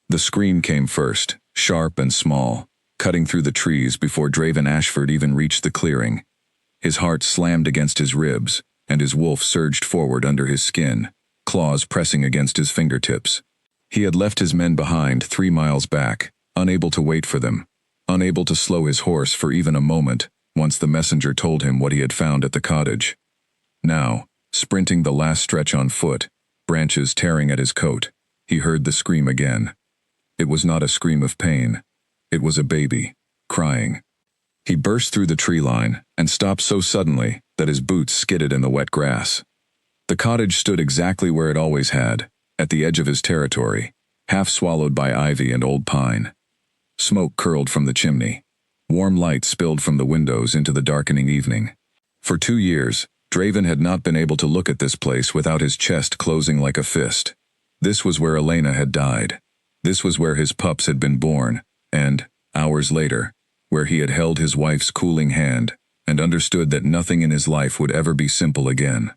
The scream came first, sharp and small, cutting through the trees before Draven Ashford even reached the clearing. His heart slammed against his ribs, and his wolf surged forward under his skin, claws pressing against his fingertips. He had left his men behind 3 miles back, unable to wait for them, unable to slow his horse for even a moment once the messenger told him what he had found at the cottage. Now, sprinting the last stretch on foot, branches tearing at his coat, he heard the scream again. It was not a scream of pain. It was a baby, crying. He burst through the tree line and stopped so suddenly that his boots skidded in the wet grass. The cottage stood exactly where it always had, at the edge of his territory, half swallowed by ivy and old pine. Smoke curled from the chimney. Warm light spilled from the windows into the darkening evening. For 2 years, Draven had not been able to look at this place without his chest closing like a fist. This was where Elena had died. This was where his pups had been born, and, hours later, where he had held his wife's cooling hand and understood that nothing in his life would ever be simple again.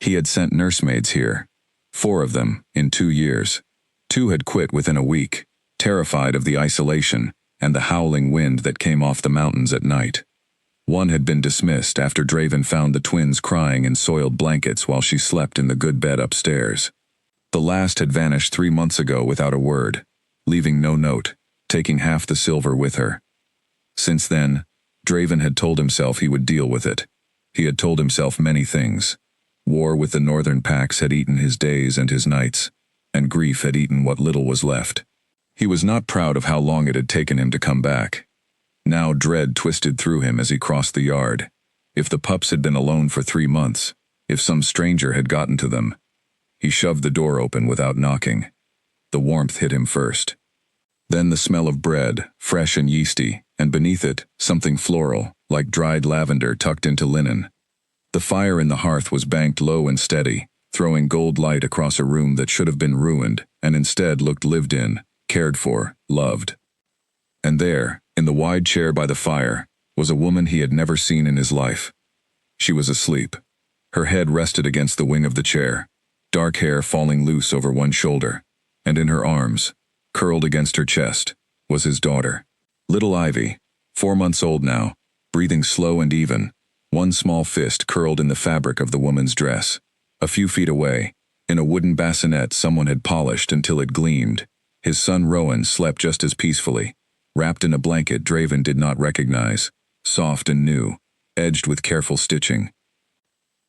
He had sent nursemaids here, 4 of them in 2 years. 2 had quit within a week, terrified of the isolation and the howling wind that came off the mountains at night. 1 had been dismissed after Draven found the twins crying in soiled blankets while she slept in the good bed upstairs. The last had vanished 3 months ago without a word, leaving no note, taking half the silver with her. Since then, Draven had told himself he would deal with it. He had told himself many things. War with the northern packs had eaten his days and his nights, and grief had eaten what little was left. He was not proud of how long it had taken him to come back. Now dread twisted through him as he crossed the yard. If the pups had been alone for 3 months, if some stranger had gotten to them. He shoved the door open without knocking. The warmth hit him first. Then the smell of bread, fresh and yeasty, and beneath it, something floral, like dried lavender tucked into linen. The fire in the hearth was banked low and steady, throwing gold light across a room that should have been ruined, and instead looked lived in, cared for, loved. And there, in the wide chair by the fire, was a woman he had never seen in his life. She was asleep. Her head rested against the wing of the chair, dark hair falling loose over one shoulder, and in her arms, curled against her chest, was his daughter. Little Ivy, 4 months old now, breathing slow and even, one small fist curled in the fabric of the woman's dress. A few feet away, in a wooden bassinet someone had polished until it gleamed, his son Rowan slept just as peacefully, wrapped in a blanket Draven did not recognize, soft and new, edged with careful stitching.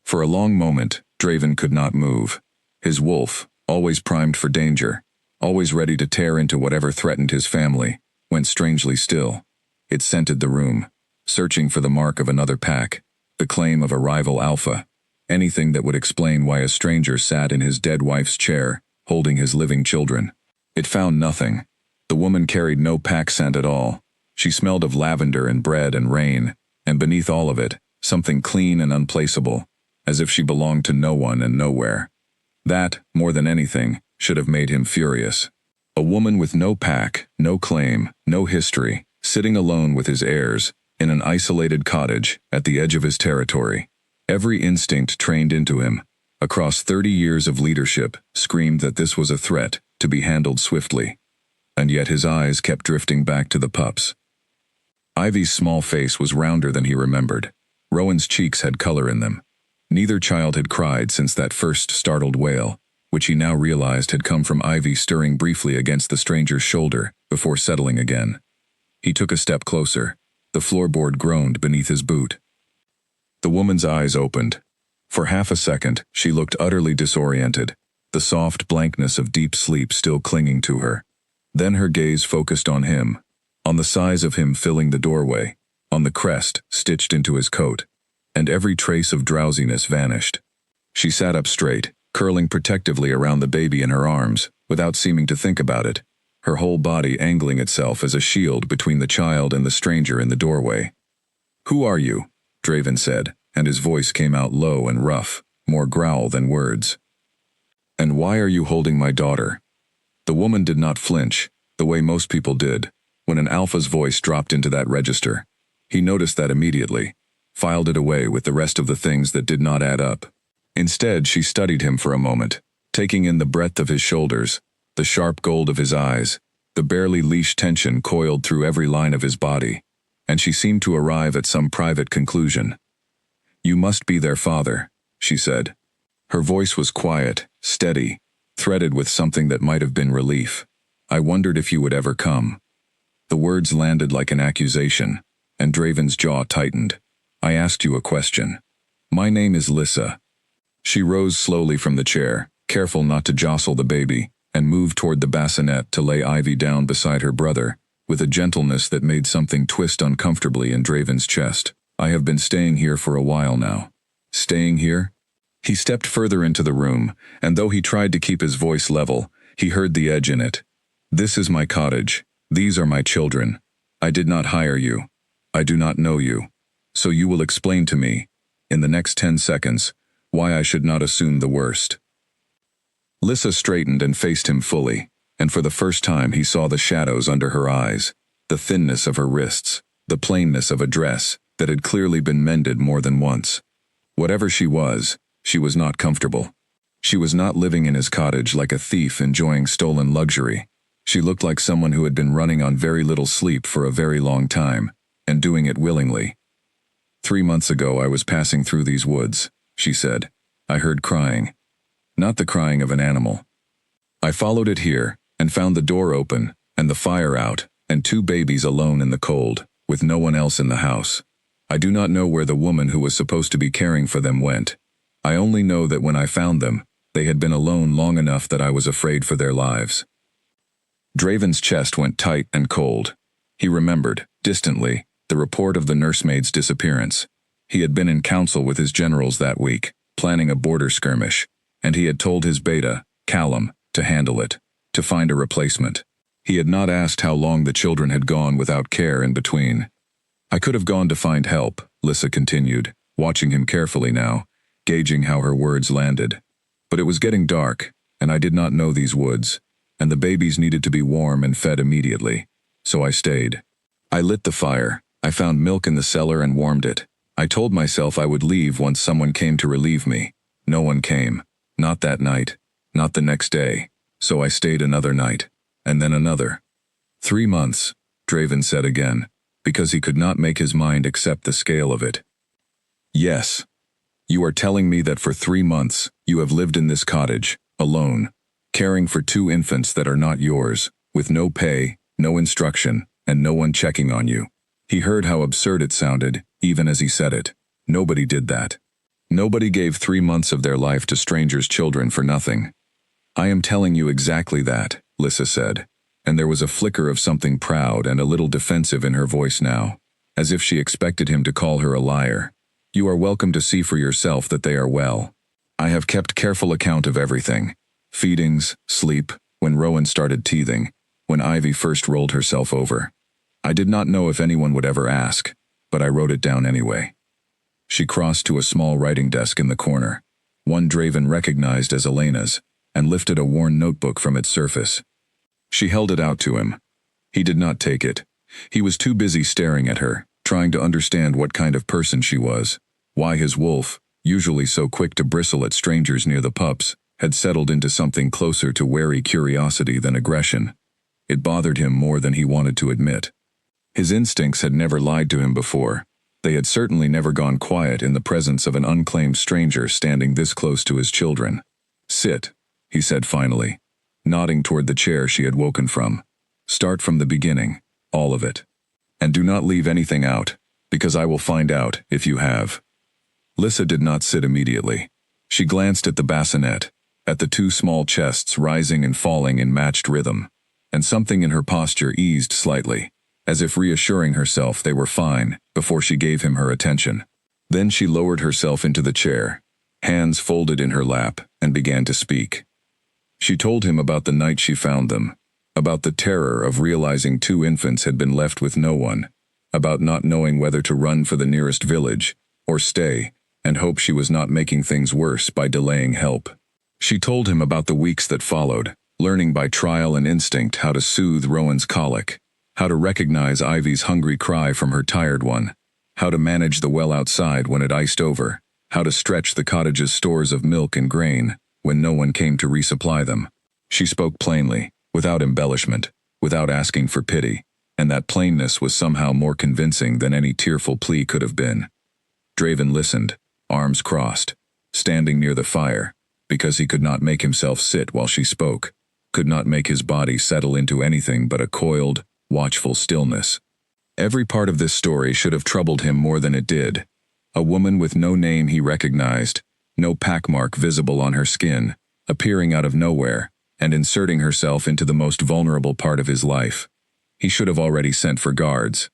For a long moment, Draven could not move. His wolf, always primed for danger, always ready to tear into whatever threatened his family, went strangely still. It scented the room, searching for the mark of another pack, the claim of a rival alpha, anything that would explain why a stranger sat in his dead wife's chair, holding his living children. It found nothing. The woman carried no pack scent at all. She smelled of lavender and bread and rain, and beneath all of it, something clean and unplaceable, as if she belonged to no one and nowhere. That, more than anything, should have made him furious. A woman with no pack, no claim, no history, sitting alone with his heirs, in an isolated cottage at the edge of his territory. Every instinct trained into him, across 30 years of leadership, screamed that this was a threat to be handled swiftly. And yet his eyes kept drifting back to the pups. Ivy's small face was rounder than he remembered. Rowan's cheeks had color in them. Neither child had cried since that first startled wail, which he now realized had come from Ivy stirring briefly against the stranger's shoulder before settling again. He took a step closer. The floorboard groaned beneath his boot. The woman's eyes opened. For half a second, she looked utterly disoriented, the soft blankness of deep sleep still clinging to her. Then her gaze focused on him, on the size of him filling the doorway, on the crest stitched into his coat, and every trace of drowsiness vanished. She sat up straight, curling protectively around the baby in her arms, without seeming to think about it, her whole body angling itself as a shield between the child and the stranger in the doorway. "Who are you?" Draven said, and his voice came out low and rough, more growl than words. "And why are you holding my daughter?" The woman did not flinch, the way most people did, when an alpha's voice dropped into that register. He noticed that immediately, filed it away with the rest of the things that did not add up. Instead, she studied him for a moment, taking in the breadth of his shoulders, the sharp gold of his eyes, the barely leashed tension coiled through every line of his body, and she seemed to arrive at some private conclusion. "You must be their father," she said. Her voice was quiet, steady, threaded with something that might have been relief. "I wondered if you would ever come." The words landed like an accusation, and Draven's jaw tightened. "I asked you a question. My name is Lissa." She rose slowly from the chair, careful not to jostle the baby, and moved toward the bassinet to lay Ivy down beside her brother, with a gentleness that made something twist uncomfortably in Draven's chest. "I have been staying here for a while now." "Staying here?" He stepped further into the room, and though he tried to keep his voice level, he heard the edge in it. "This is my cottage. These are my children. I did not hire you. I do not know you. So you will explain to me, in the next 10 seconds, why I should not assume the worst." Lissa straightened and faced him fully, and for the first time he saw the shadows under her eyes, the thinness of her wrists, the plainness of a dress that had clearly been mended more than once. Whatever she was not comfortable. She was not living in his cottage like a thief enjoying stolen luxury. She looked like someone who had been running on very little sleep for a very long time, and doing it willingly. 3 months ago I was passing through these woods, she said. I heard crying. Not the crying of an animal. I followed it here, and found the door open, and the fire out, and 2 babies alone in the cold, with no one else in the house. I do not know where the woman who was supposed to be caring for them went. I only know that when I found them, they had been alone long enough that I was afraid for their lives. Draven's chest went tight and cold. He remembered, distantly, the report of the nursemaid's disappearance. He had been in council with his generals that week, planning a border skirmish, and he had told his beta, Callum, to handle it, to find a replacement. He had not asked how long the children had gone without care in between. I could have gone to find help, Lissa continued, watching him carefully now, gauging how her words landed. But it was getting dark, and I did not know these woods, and the babies needed to be warm and fed immediately, so I stayed. I lit the fire, I found milk in the cellar and warmed it. I told myself I would leave once someone came to relieve me. No one came. Not that night, not the next day, so I stayed another night, and then another. 3 months, Draven said again, because he could not make his mind accept the scale of it. Yes. You are telling me that for 3 months, you have lived in this cottage, alone, caring for 2 infants that are not yours, with no pay, no instruction, and no one checking on you. He heard how absurd it sounded, even as he said it. Nobody did that. Nobody gave 3 months of their life to strangers' children for nothing. I am telling you exactly that, Lissa said, and there was a flicker of something proud and a little defensive in her voice now, as if she expected him to call her a liar. You are welcome to see for yourself that they are well. I have kept careful account of everything. Feedings, sleep, when Rowan started teething, when Ivy first rolled herself over. I did not know if anyone would ever ask, but I wrote it down anyway. She crossed to a small writing desk in the corner, one Draven recognized as Elena's, and lifted a worn notebook from its surface. She held it out to him. He did not take it. He was too busy staring at her, trying to understand what kind of person she was, why his wolf, usually so quick to bristle at strangers near the pups, had settled into something closer to wary curiosity than aggression. It bothered him more than he wanted to admit. His instincts had never lied to him before. They had certainly never gone quiet in the presence of an unclaimed stranger standing this close to his children. Sit, he said finally, nodding toward the chair she had woken from. Start from the beginning, all of it. And do not leave anything out, because I will find out if you have. Lissa did not sit immediately. She glanced at the bassinet, at the 2 small chests rising and falling in matched rhythm, and something in her posture eased slightly, as if reassuring herself they were fine before she gave him her attention. Then she lowered herself into the chair, hands folded in her lap, and began to speak. She told him about the night she found them, about the terror of realizing 2 infants had been left with no one, about not knowing whether to run for the nearest village, or stay, and hope she was not making things worse by delaying help. She told him about the weeks that followed, learning by trial and instinct how to soothe Rowan's colic, how to recognize Ivy's hungry cry from her tired one, how to manage the well outside when it iced over, how to stretch the cottage's stores of milk and grain when no one came to resupply them. She spoke plainly, without embellishment, without asking for pity, and that plainness was somehow more convincing than any tearful plea could have been. Draven listened, arms crossed, standing near the fire, because he could not make himself sit while she spoke, could not make his body settle into anything but a coiled, watchful stillness. Every part of this story should have troubled him more than it did. A woman with no name he recognized, no packmark visible on her skin, appearing out of nowhere, and inserting herself into the most vulnerable part of his life. He should have already sent for guards.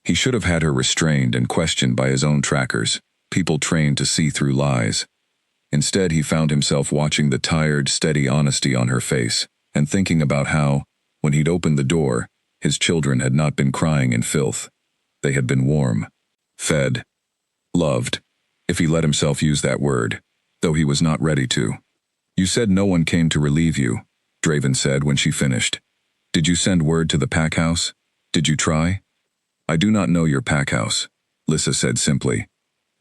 He should have had her restrained and questioned by his own trackers, people trained to see through lies. Instead, he found himself watching the tired, steady honesty on her face, and thinking about how, when he'd opened the door, his children had not been crying in filth. They had been warm, fed, loved, if he let himself use that word, though he was not ready to. "You said no one came to relieve you," Draven said when she finished. "Did you send word to the pack house? Did you try?" "I do not know your pack house," Lissa said simply.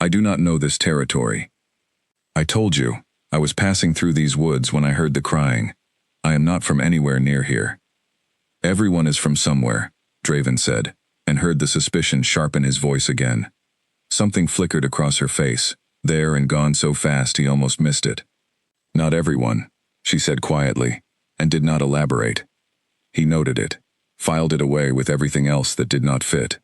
"I do not know this territory. I told you, I was passing through these woods when I heard the crying. I am not from anywhere near here." "Everyone is from somewhere," Draven said, and heard the suspicion sharpen his voice again. Something flickered across her face, there and gone so fast he almost missed it. "Not everyone," she said quietly, and did not elaborate. He noted it, filed it away with everything else that did not fit.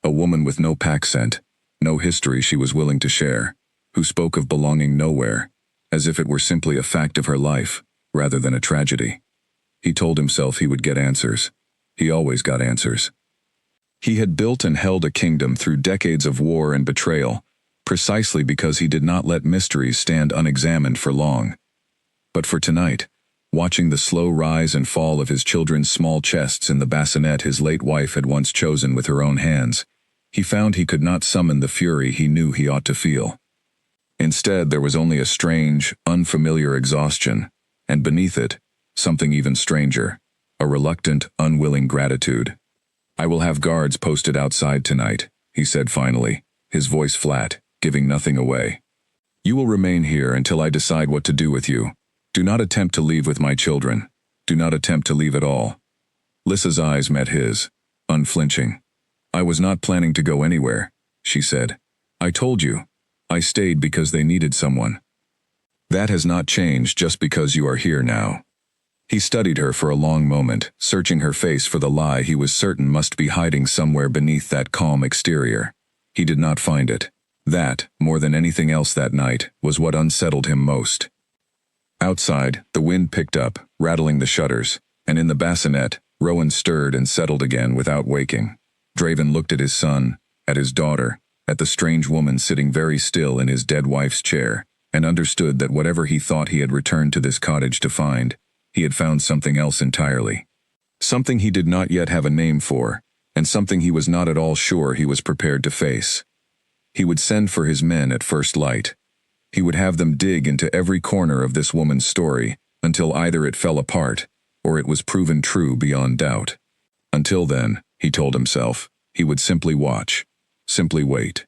A woman with no pack scent, no history she was willing to share, who spoke of belonging nowhere, as if it were simply a fact of her life, rather than a tragedy. He told himself he would get answers. He always got answers. He had built and held a kingdom through decades of war and betrayal, precisely because he did not let mysteries stand unexamined for long. But for tonight, watching the slow rise and fall of his children's small chests in the bassinet his late wife had once chosen with her own hands, he found he could not summon the fury he knew he ought to feel. Instead, there was only a strange, unfamiliar exhaustion, and beneath it, something even stranger, a reluctant, unwilling gratitude. "I will have guards posted outside tonight," he said finally, his voice flat, giving nothing away. "You will remain here until I decide what to do with you. Do not attempt to leave with my children. Do not attempt to leave at all." Lissa's eyes met his, unflinching. "I was not planning to go anywhere," she said. "I told you. I stayed because they needed someone. That has not changed just because you are here now." He studied her for a long moment, searching her face for the lie he was certain must be hiding somewhere beneath that calm exterior. He did not find it. That, more than anything else that night, was what unsettled him most. Outside, the wind picked up, rattling the shutters, and in the bassinet, Rowan stirred and settled again without waking. Draven looked at his son, at his daughter, at the strange woman sitting very still in his dead wife's chair, and understood that whatever he thought he had returned to this cottage to find, he had found something else entirely. Something he did not yet have a name for, and something he was not at all sure he was prepared to face. He would send for his men at first light. He would have them dig into every corner of this woman's story, until either it fell apart, or it was proven true beyond doubt. Until then, he told himself, he would simply watch, simply wait.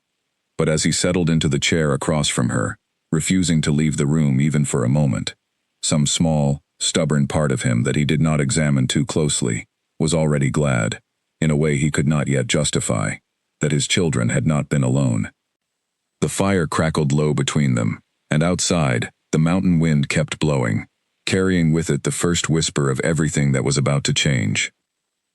But as he settled into the chair across from her, refusing to leave the room even for a moment, some small, stubborn part of him that he did not examine too closely was already glad, in a way he could not yet justify, that his children had not been alone. The fire crackled low between them, and outside, the mountain wind kept blowing, carrying with it the first whisper of everything that was about to change.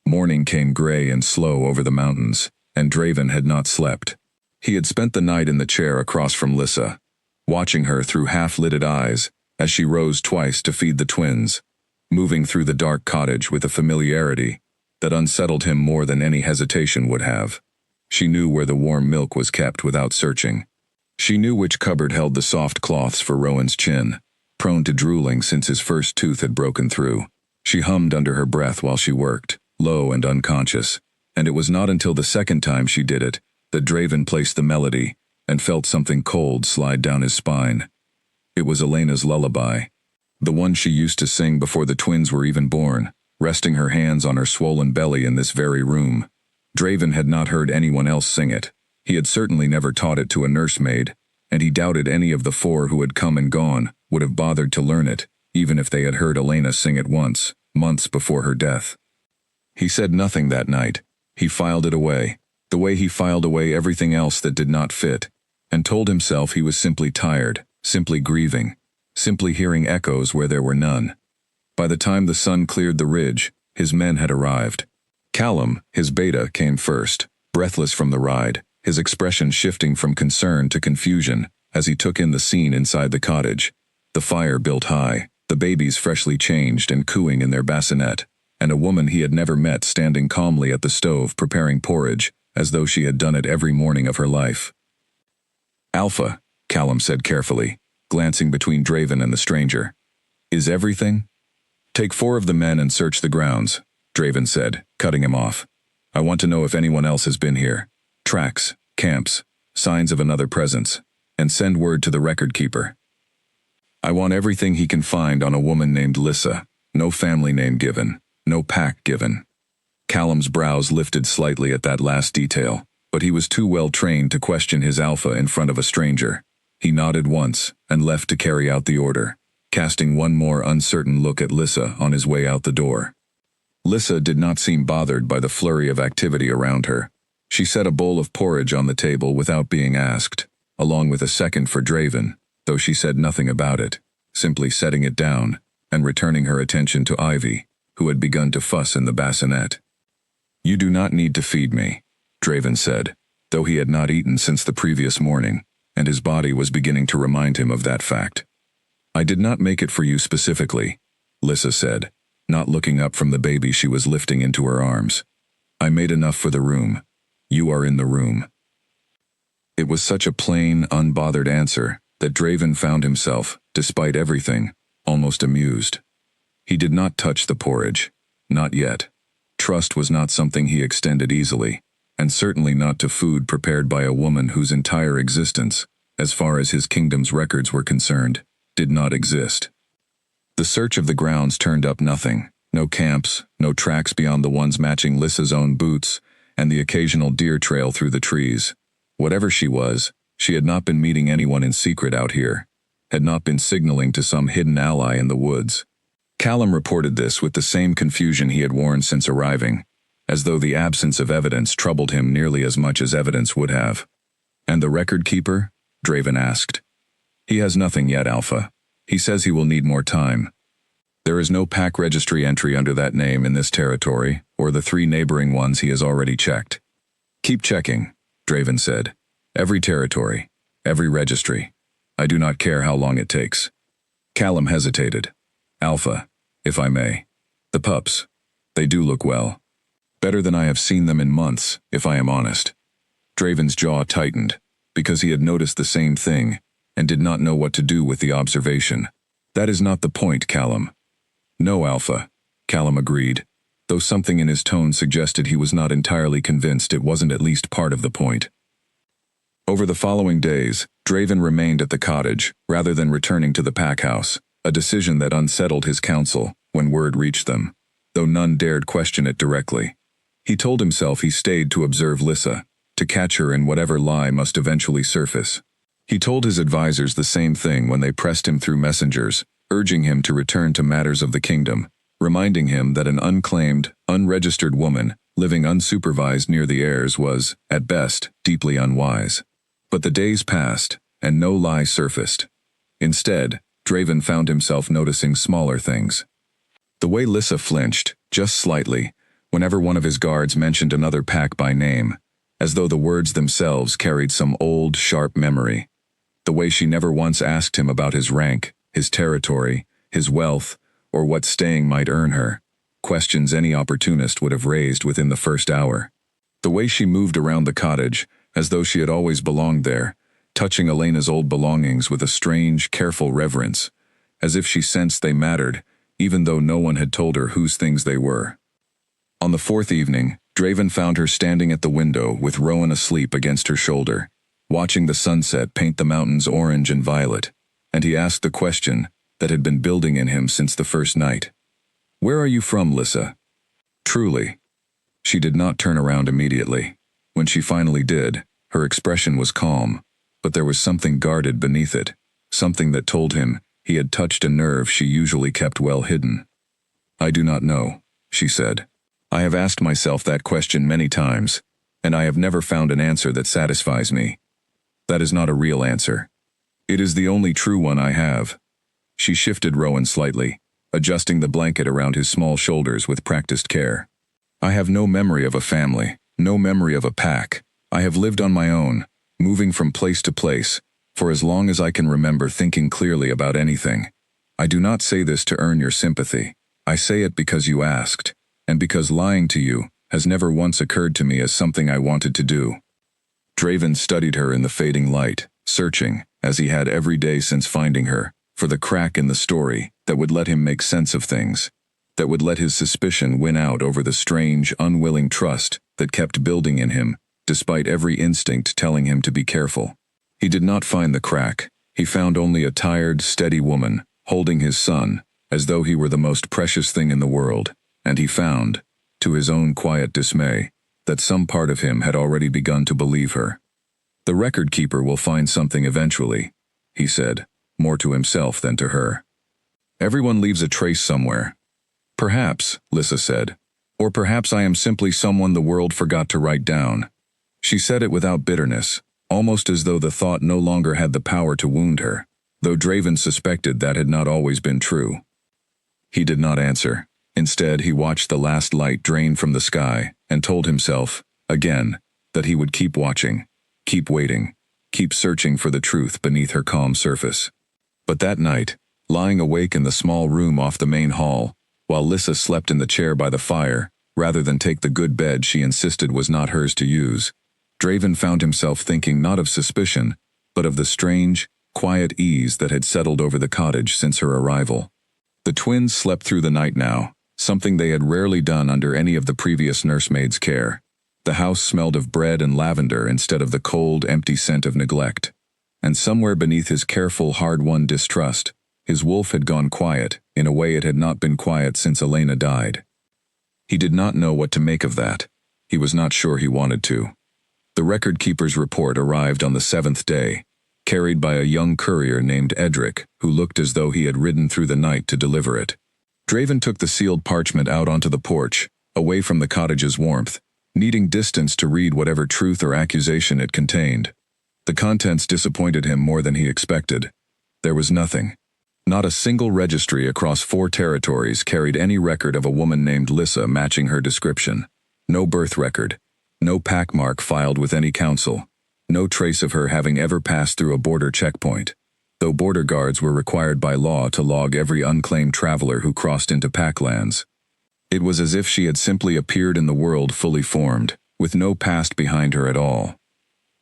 Morning came gray and slow over the mountains, and Draven had not slept. He had spent the night in the chair across from Lissa, watching her through half-lidded eyes as she rose twice to feed the twins, moving through the dark cottage with a familiarity that unsettled him more than any hesitation would have. She knew where the warm milk was kept without searching. She knew which cupboard held the soft cloths for Rowan's chin, prone to drooling since his first tooth had broken through. She hummed under her breath while she worked, low and unconscious, and it was not until the second time she did it that Draven placed the melody and felt something cold slide down his spine. It was Elena's lullaby, the one she used to sing before the twins were even born, resting her hands on her swollen belly in this very room. Draven had not heard anyone else sing it. He had certainly never taught it to a nursemaid, and he doubted any of the four who had come and gone would have bothered to learn it, even if they had heard Elena sing it once, months before her death. He said nothing that night. He filed it away, the way he filed away everything else that did not fit, and told himself he was simply tired, simply grieving, simply hearing echoes where there were none. By the time the sun cleared the ridge, his men had arrived. Callum, his beta, came first, breathless from the ride, his expression shifting from concern to confusion as he took in the scene inside the cottage. The fire built high, the babies freshly changed and cooing in their bassinet, and a woman he had never met standing calmly at the stove preparing porridge, as though she had done it every morning of her life. "Alpha," Callum said carefully, glancing between Draven and the stranger. "Is everything?" "Take 4 of the men and search the grounds," Draven said, cutting him off. "I want to know if anyone else has been here. Tracks, camps, signs of another presence, and send word to the record keeper. I want everything he can find on a woman named Lissa, no family name given, no pack given." Callum's brows lifted slightly at that last detail, but he was too well trained to question his alpha in front of a stranger. He nodded once and left to carry out the order, casting one more uncertain look at Lissa on his way out the door. Lissa did not seem bothered by the flurry of activity around her. She set a bowl of porridge on the table without being asked, along with a second for Draven, though she said nothing about it, simply setting it down and returning her attention to Ivy, who had begun to fuss in the bassinet. "You do not need to feed me," Draven said, though he had not eaten since the previous morning, and his body was beginning to remind him of that fact. "I did not make it for you specifically," Lissa said, not looking up from the baby she was lifting into her arms. "I made enough for the room. You are in the room." It was such a plain, unbothered answer that Draven found himself, despite everything, almost amused. He did not touch the porridge. Not yet. Trust was not something he extended easily, and certainly not to food prepared by a woman whose entire existence, as far as his kingdom's records were concerned, did not exist. The search of the grounds turned up nothing. No camps, no tracks beyond the ones matching Lissa's own boots, and the occasional deer trail through the trees. Whatever she was, she had not been meeting anyone in secret out here, had not been signaling to some hidden ally in the woods. Callum reported this with the same confusion he had worn since arriving, as though the absence of evidence troubled him nearly as much as evidence would have. "And the record keeper?" Draven asked. "He has nothing yet, Alpha. He says he will need more time. There is no pack registry entry under that name in this territory, or the 3 neighboring ones he has already checked." "Keep checking," Draven said. "Every territory, every registry. I do not care how long it takes." Callum hesitated. "Alpha, if I may. The pups. They do look well. Better than I have seen them in months, if I am honest." Draven's jaw tightened, because he had noticed the same thing, and did not know what to do with the observation. "That is not the point, Callum." "No, Alpha," Callum agreed, though something in his tone suggested he was not entirely convinced it wasn't at least part of the point. Over the following days, Draven remained at the cottage, rather than returning to the pack house, a decision that unsettled his council when word reached them, though none dared question it directly. He told himself he stayed to observe Lissa, to catch her in whatever lie must eventually surface. He told his advisors the same thing when they pressed him through messengers, urging him to return to matters of the kingdom, reminding him that an unclaimed, unregistered woman living unsupervised near the heirs was, at best, deeply unwise. But the days passed, and no lie surfaced. Instead, Draven found himself noticing smaller things. The way Lissa flinched, just slightly, whenever one of his guards mentioned another pack by name, as though the words themselves carried some old, sharp memory. The way she never once asked him about his rank, his territory, his wealth, or what staying might earn her, questions any opportunist would have raised within the first hour. The way she moved around the cottage, as though she had always belonged there, touching Elena's old belongings with a strange, careful reverence, as if she sensed they mattered, even though no one had told her whose things they were. On the 4th evening, Draven found her standing at the window with Rowan asleep against her shoulder, watching the sunset paint the mountains orange and violet, and he asked the question that had been building in him since the first night. "Where are you from, Lissa?" "Truly." She did not turn around immediately. When she finally did, her expression was calm, but there was something guarded beneath it, something that told him He had touched a nerve she usually kept well hidden. "I do not know," she said. "I have asked myself that question many times, and I have never found an answer that satisfies me. That is not a real answer. It is the only true one I have." She shifted Rowan slightly, adjusting the blanket around his small shoulders with practiced care. "I have no memory of a family, no memory of a pack. I have lived on my own, moving from place to place, for as long as I can remember thinking clearly about anything. I do not say this to earn your sympathy. I say it because you asked, and because lying to you has never once occurred to me as something I wanted to do." Draven studied her in the fading light, searching, as he had every day since finding her, for the crack in the story that would let him make sense of things, that would let his suspicion win out over the strange, unwilling trust that kept building in him, despite every instinct telling him to be careful. He did not find the crack. He found only a tired, steady woman, holding his son, as though he were the most precious thing in the world, and he found, to his own quiet dismay, that some part of him had already begun to believe her. "The record keeper will find something eventually," he said, more to himself than to her. "Everyone leaves a trace somewhere." "Perhaps," Lissa said. "Or perhaps I am simply someone the world forgot to write down." She said it without bitterness, almost as though the thought no longer had the power to wound her, though Draven suspected that had not always been true. He did not answer. Instead, he watched the last light drain from the sky and told himself, again, that he would keep watching, keep waiting, keep searching for the truth beneath her calm surface. But that night, lying awake in the small room off the main hall, while Lissa slept in the chair by the fire, rather than take the good bed she insisted was not hers to use, Draven found himself thinking not of suspicion, but of the strange, quiet ease that had settled over the cottage since her arrival. The twins slept through the night now, something they had rarely done under any of the previous nursemaid's care. The house smelled of bread and lavender instead of the cold, empty scent of neglect. And somewhere beneath his careful, hard-won distrust, his wolf had gone quiet, in a way it had not been quiet since Elena died. He did not know what to make of that. He was not sure he wanted to. The record keeper's report arrived on the 7th day, carried by a young courier named Edric, who looked as though he had ridden through the night to deliver it. Draven took the sealed parchment out onto the porch, away from the cottage's warmth, needing distance to read whatever truth or accusation it contained. The contents disappointed him more than he expected. There was nothing. Not a single registry across 4 territories carried any record of a woman named Lissa matching her description. No birth record. No pack mark filed with any council. No trace of her having ever passed through a border checkpoint, though border guards were required by law to log every unclaimed traveler who crossed into packlands. It was as if she had simply appeared in the world fully formed, with no past behind her at all.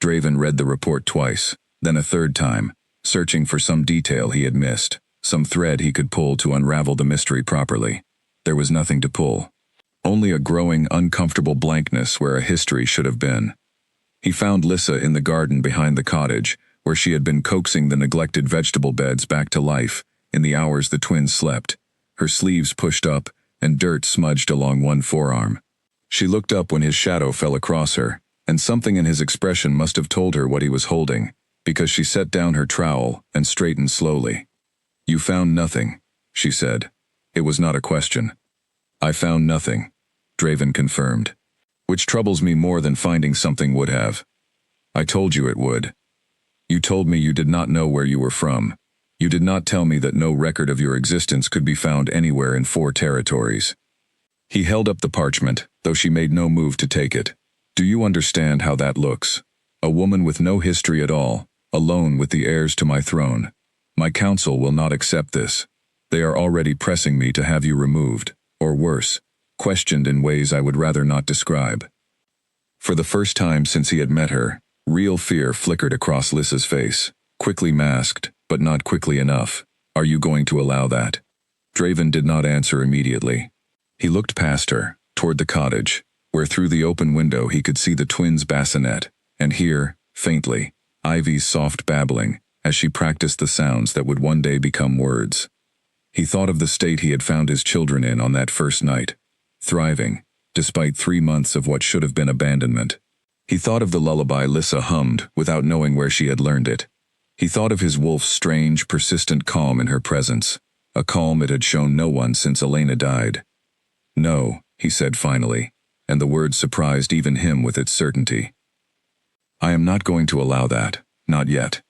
Draven read the report twice, then a third time, searching for some detail he had missed, some thread he could pull to unravel the mystery properly. There was nothing to pull. Only a growing, uncomfortable blankness where a history should have been. He found Lissa in the garden behind the cottage, where she had been coaxing the neglected vegetable beds back to life in the hours the twins slept, her sleeves pushed up and dirt smudged along one forearm. She looked up when his shadow fell across her, and something in his expression must have told her what he was holding, because she set down her trowel and straightened slowly. "You found nothing," she said. It was not a question. "I found nothing," Draven confirmed. "Which troubles me more than finding something would have. I told you it would. You told me you did not know where you were from. You did not tell me that no record of your existence could be found anywhere in 4 territories." He held up the parchment, though she made no move to take it. "Do you understand how that looks? A woman with no history at all, alone with the heirs to my throne. My council will not accept this. They are already pressing me to have you removed, or worse, questioned in ways I would rather not describe." For the first time since he had met her, real fear flickered across Lissa's face, quickly masked, but not quickly enough. "Are you going to allow that?" Draven did not answer immediately. He looked past her, toward the cottage, where through the open window he could see the twins' bassinet, and hear, faintly, Ivy's soft babbling, as she practiced the sounds that would one day become words. He thought of the state he had found his children in on that first night, thriving, despite 3 months of what should have been abandonment. He thought of the lullaby Lissa hummed without knowing where she had learned it. He thought of his wolf's strange, persistent calm in her presence, a calm it had shown no one since Elena died. "No," he said finally, and the word surprised even him with its certainty. "I am not going to allow that, not yet.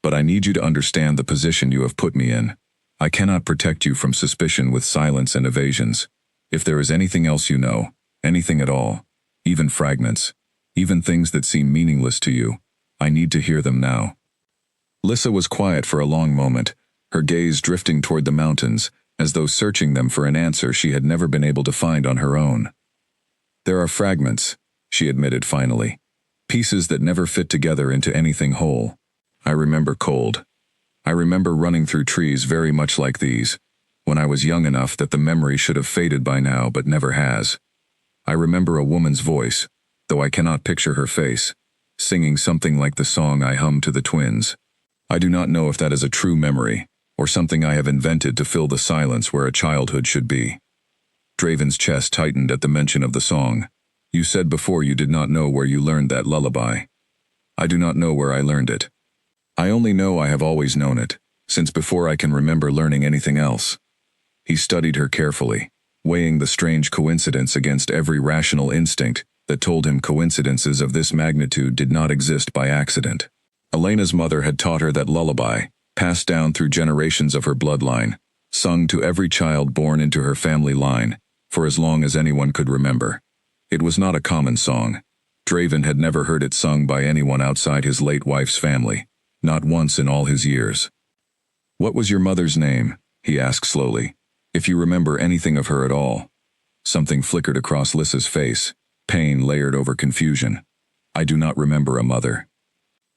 But I need you to understand the position you have put me in. I cannot protect you from suspicion with silence and evasions. If there is anything else you know, anything at all, even fragments, even things that seem meaningless to you, I need to hear them now." Lissa was quiet for a long moment, her gaze drifting toward the mountains, as though searching them for an answer she had never been able to find on her own. "There are fragments," she admitted finally, "pieces that never fit together into anything whole. I remember cold. I remember running through trees very much like these, when I was young enough that the memory should have faded by now but never has. I remember a woman's voice, though I cannot picture her face, singing something like the song I hummed to the twins. I do not know if that is a true memory, or something I have invented to fill the silence where a childhood should be." Draven's chest tightened at the mention of the song. "You said before you did not know where you learned that lullaby." "I do not know where I learned it. I only know I have always known it, since before I can remember learning anything else." He studied her carefully, weighing the strange coincidence against every rational instinct that told him coincidences of this magnitude did not exist by accident. Elena's mother had taught her that lullaby, passed down through generations of her bloodline, sung to every child born into her family line, for as long as anyone could remember. It was not a common song. Draven had never heard it sung by anyone outside his late wife's family, not once in all his years. "What was your mother's name?" he asked slowly. "If you remember anything of her at all." Something flickered across Lissa's face, pain layered over confusion. "I do not remember a mother.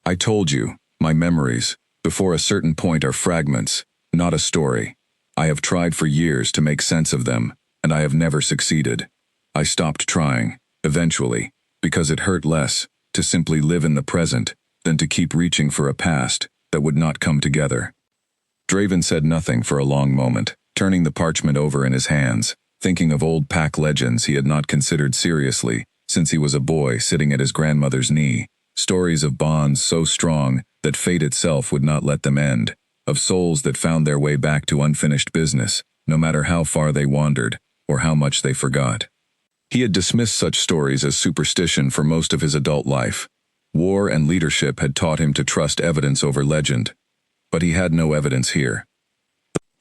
I told you, my memories, before a certain point are fragments, not a story. I have tried for years to make sense of them, and I have never succeeded. I stopped trying, eventually, because it hurt less to simply live in the present than to keep reaching for a past that would not come together." Draven said nothing for a long moment, turning the parchment over in his hands, thinking of old pack legends he had not considered seriously since he was a boy sitting at his grandmother's knee. Stories of bonds so strong that fate itself would not let them end, of souls that found their way back to unfinished business, no matter how far they wandered, or how much they forgot. He had dismissed such stories as superstition for most of his adult life. War and leadership had taught him to trust evidence over legend. But he had no evidence here.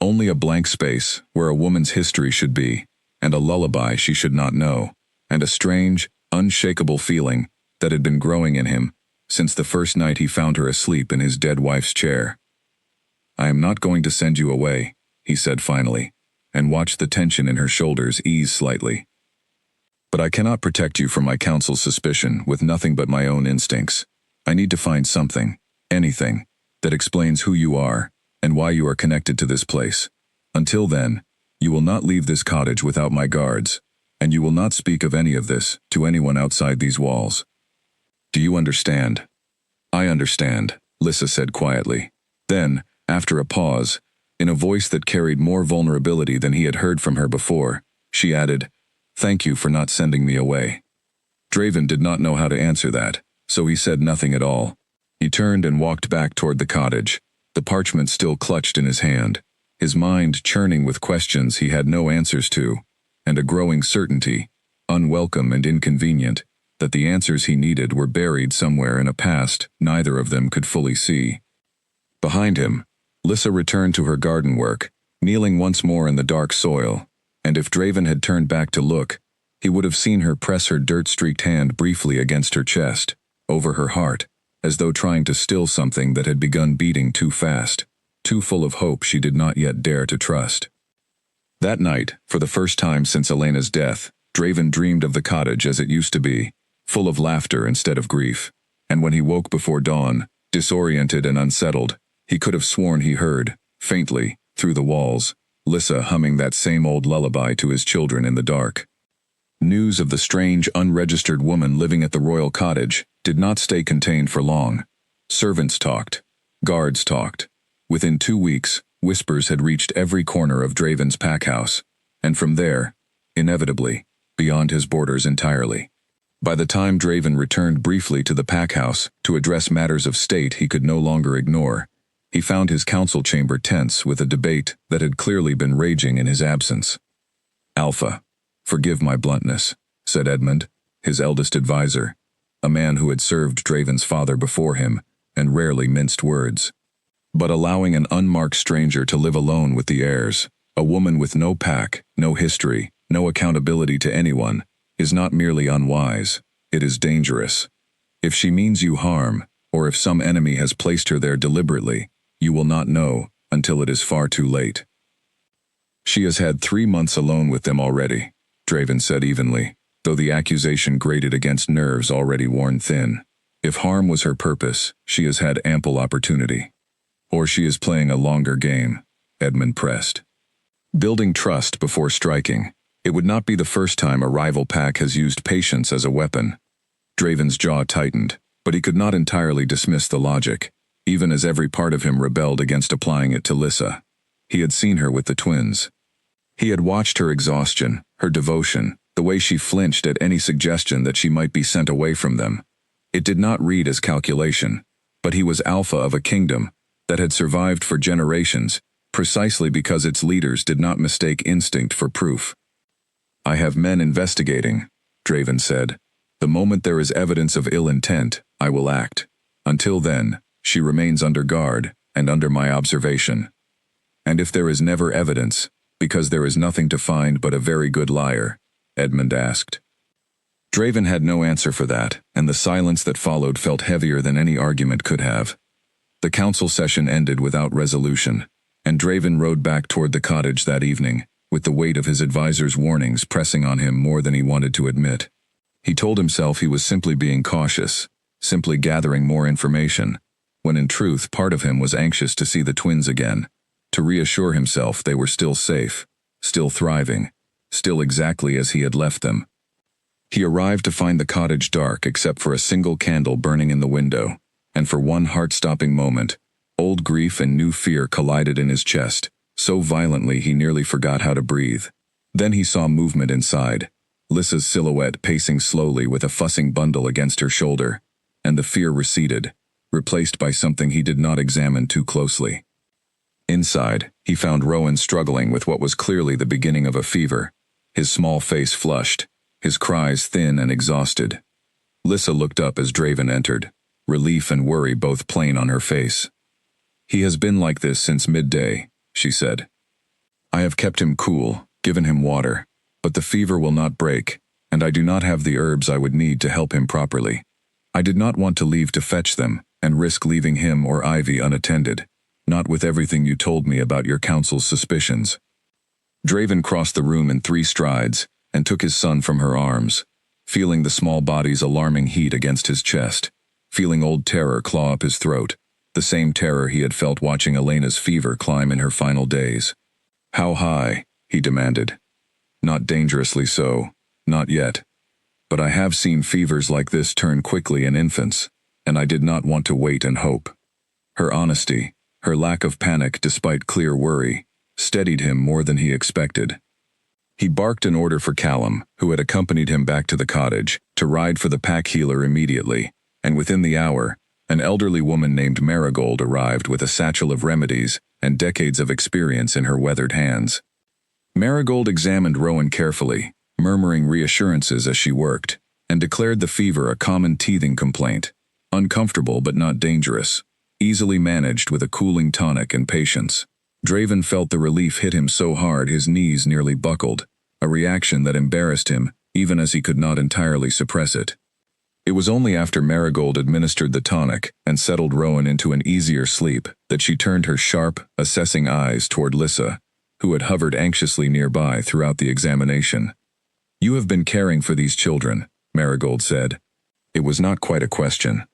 Only a blank space where a woman's history should be, and a lullaby she should not know, and a strange, unshakable feeling that had been growing in him since the first night he found her asleep in his dead wife's chair. "I am not going to send you away," he said finally, and watched the tension in her shoulders ease slightly. "But I cannot protect you from my counsel's suspicion with nothing but my own instincts. I need to find something, anything, that explains who you are and why you are connected to this place. Until then, you will not leave this cottage without my guards, and you will not speak of any of this to anyone outside these walls. Do you understand?" "I understand," Lissa said quietly. Then, after a pause, in a voice that carried more vulnerability than he had heard from her before, she added, "Thank you for not sending me away." Draven did not know how to answer that, so he said nothing at all. He turned and walked back toward the cottage, the parchment still clutched in his hand, his mind churning with questions he had no answers to, and a growing certainty, unwelcome and inconvenient, that the answers he needed were buried somewhere in a past neither of them could fully see. Behind him, Lissa returned to her garden work, kneeling once more in the dark soil, and if Draven had turned back to look, he would have seen her press her dirt-streaked hand briefly against her chest, over her heart, as though trying to still something that had begun beating too fast, too full of hope she did not yet dare to trust. That night, for the first time since Elena's death, Draven dreamed of the cottage as it used to be, full of laughter instead of grief, and when he woke before dawn, disoriented and unsettled, he could have sworn he heard, faintly, through the walls, Lissa humming that same old lullaby to his children in the dark. News of the strange, unregistered woman living at the royal cottage did not stay contained for long. Servants talked. Guards talked. Within 2 weeks, whispers had reached every corner of Draven's pack house, and from there, inevitably, beyond his borders entirely. By the time Draven returned briefly to the pack house to address matters of state he could no longer ignore, He found his council chamber tense with a debate that had clearly been raging in his absence. "Alpha, forgive my bluntness," said Edmund, his eldest advisor, a man who had served Draven's father before him and rarely minced words. "But allowing an unmarked stranger to live alone with the heirs, a woman with no pack, no history, no accountability to anyone, is not merely unwise, it is dangerous. If she means you harm, or if some enemy has placed her there deliberately, you will not know until it is far too late." "She has had 3 months alone with them already," Draven said evenly, though the accusation grated against nerves already worn thin. "If harm was her purpose, she has had ample opportunity. Or she is playing a longer game," Edmund pressed. "Building trust before striking. It would not be the first time a rival pack has used patience as a weapon." Draven's jaw tightened, but he could not entirely dismiss the logic, even as every part of him rebelled against applying it to Lissa. He had seen her with the twins. He had watched her exhaustion, her devotion, the way she flinched at any suggestion that she might be sent away from them. It did not read as calculation, but he was alpha of a kingdom that had survived for generations, precisely because its leaders did not mistake instinct for proof. "I have men investigating," Draven said. "The moment there is evidence of ill intent, I will act. Until then, she remains under guard and under my observation." "And if there is never evidence, because there is nothing to find but a very good liar?" Edmund asked. Draven had no answer for that, and the silence that followed felt heavier than any argument could have. The council session ended without resolution, and Draven rode back toward the cottage that evening, with the weight of his advisor's warnings pressing on him more than he wanted to admit. He told himself he was simply being cautious, simply gathering more information, when in truth part of him was anxious to see the twins again, to reassure himself they were still safe, still thriving, still exactly as he had left them. He arrived to find the cottage dark except for a single candle burning in the window, and for one heart-stopping moment, old grief and new fear collided in his chest, so violently he nearly forgot how to breathe. Then he saw movement inside, Lissa's silhouette pacing slowly with a fussing bundle against her shoulder, and the fear receded, replaced by something he did not examine too closely. Inside, he found Rowan struggling with what was clearly the beginning of a fever, his small face flushed, his cries thin and exhausted. Lissa looked up as Draven entered, relief and worry both plain on her face. "He has been like this since midday," she said. "I have kept him cool, given him water, but the fever will not break, and I do not have the herbs I would need to help him properly. I did not want to leave to fetch them and risk leaving him or Ivy unattended, not with everything you told me about your council's suspicions." Draven crossed the room in 3 strides and took his son from her arms, feeling the small body's alarming heat against his chest, feeling old terror claw up his throat, the same terror he had felt watching Elena's fever climb in her final days. "How high?" he demanded. "Not dangerously so, not yet. But I have seen fevers like this turn quickly in infants, and I did not want to wait and hope." Her honesty, her lack of panic despite clear worry, steadied him more than he expected. He barked an order for Callum, who had accompanied him back to the cottage, to ride for the pack healer immediately, and within the hour, an elderly woman named Marigold arrived with a satchel of remedies and decades of experience in her weathered hands. Marigold examined Rowan carefully, murmuring reassurances as she worked, and declared the fever a common teething complaint, uncomfortable but not dangerous, easily managed with a cooling tonic and patience. Draven felt the relief hit him so hard his knees nearly buckled, a reaction that embarrassed him, even as he could not entirely suppress it. It was only after Marigold administered the tonic and settled Rowan into an easier sleep that she turned her sharp, assessing eyes toward Lissa, who had hovered anxiously nearby throughout the examination. "You have been caring for these children," Marigold said. It was not quite a question.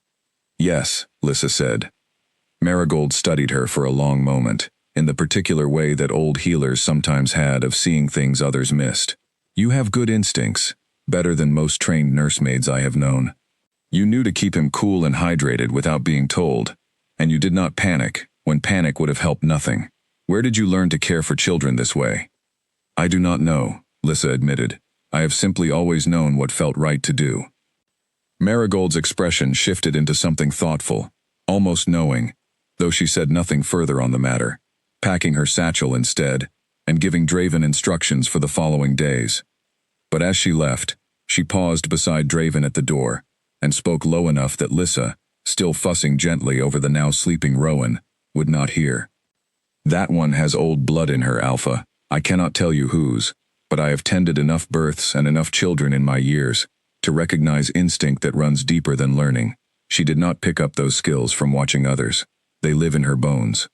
"Yes," Lissa said. Marigold studied her for a long moment, in the particular way that old healers sometimes had of seeing things others missed. "You have good instincts, better than most trained nursemaids I have known. You knew to keep him cool and hydrated without being told, and you did not panic, when panic would have helped nothing. Where did you learn to care for children this way?" "I do not know," Lissa admitted. "I have simply always known what felt right to do." Marigold's expression shifted into something thoughtful, almost knowing, though she said nothing further on the matter, packing her satchel instead, and giving Draven instructions for the following days. But as she left, she paused beside Draven at the door, and spoke low enough that Lissa, still fussing gently over the now sleeping Rowan, would not hear. "That one has old blood in her, Alpha. I cannot tell you whose, but I have tended enough births and enough children in my years to recognize instinct that runs deeper than learning. She did not pick up those skills from watching others. They live in her bones."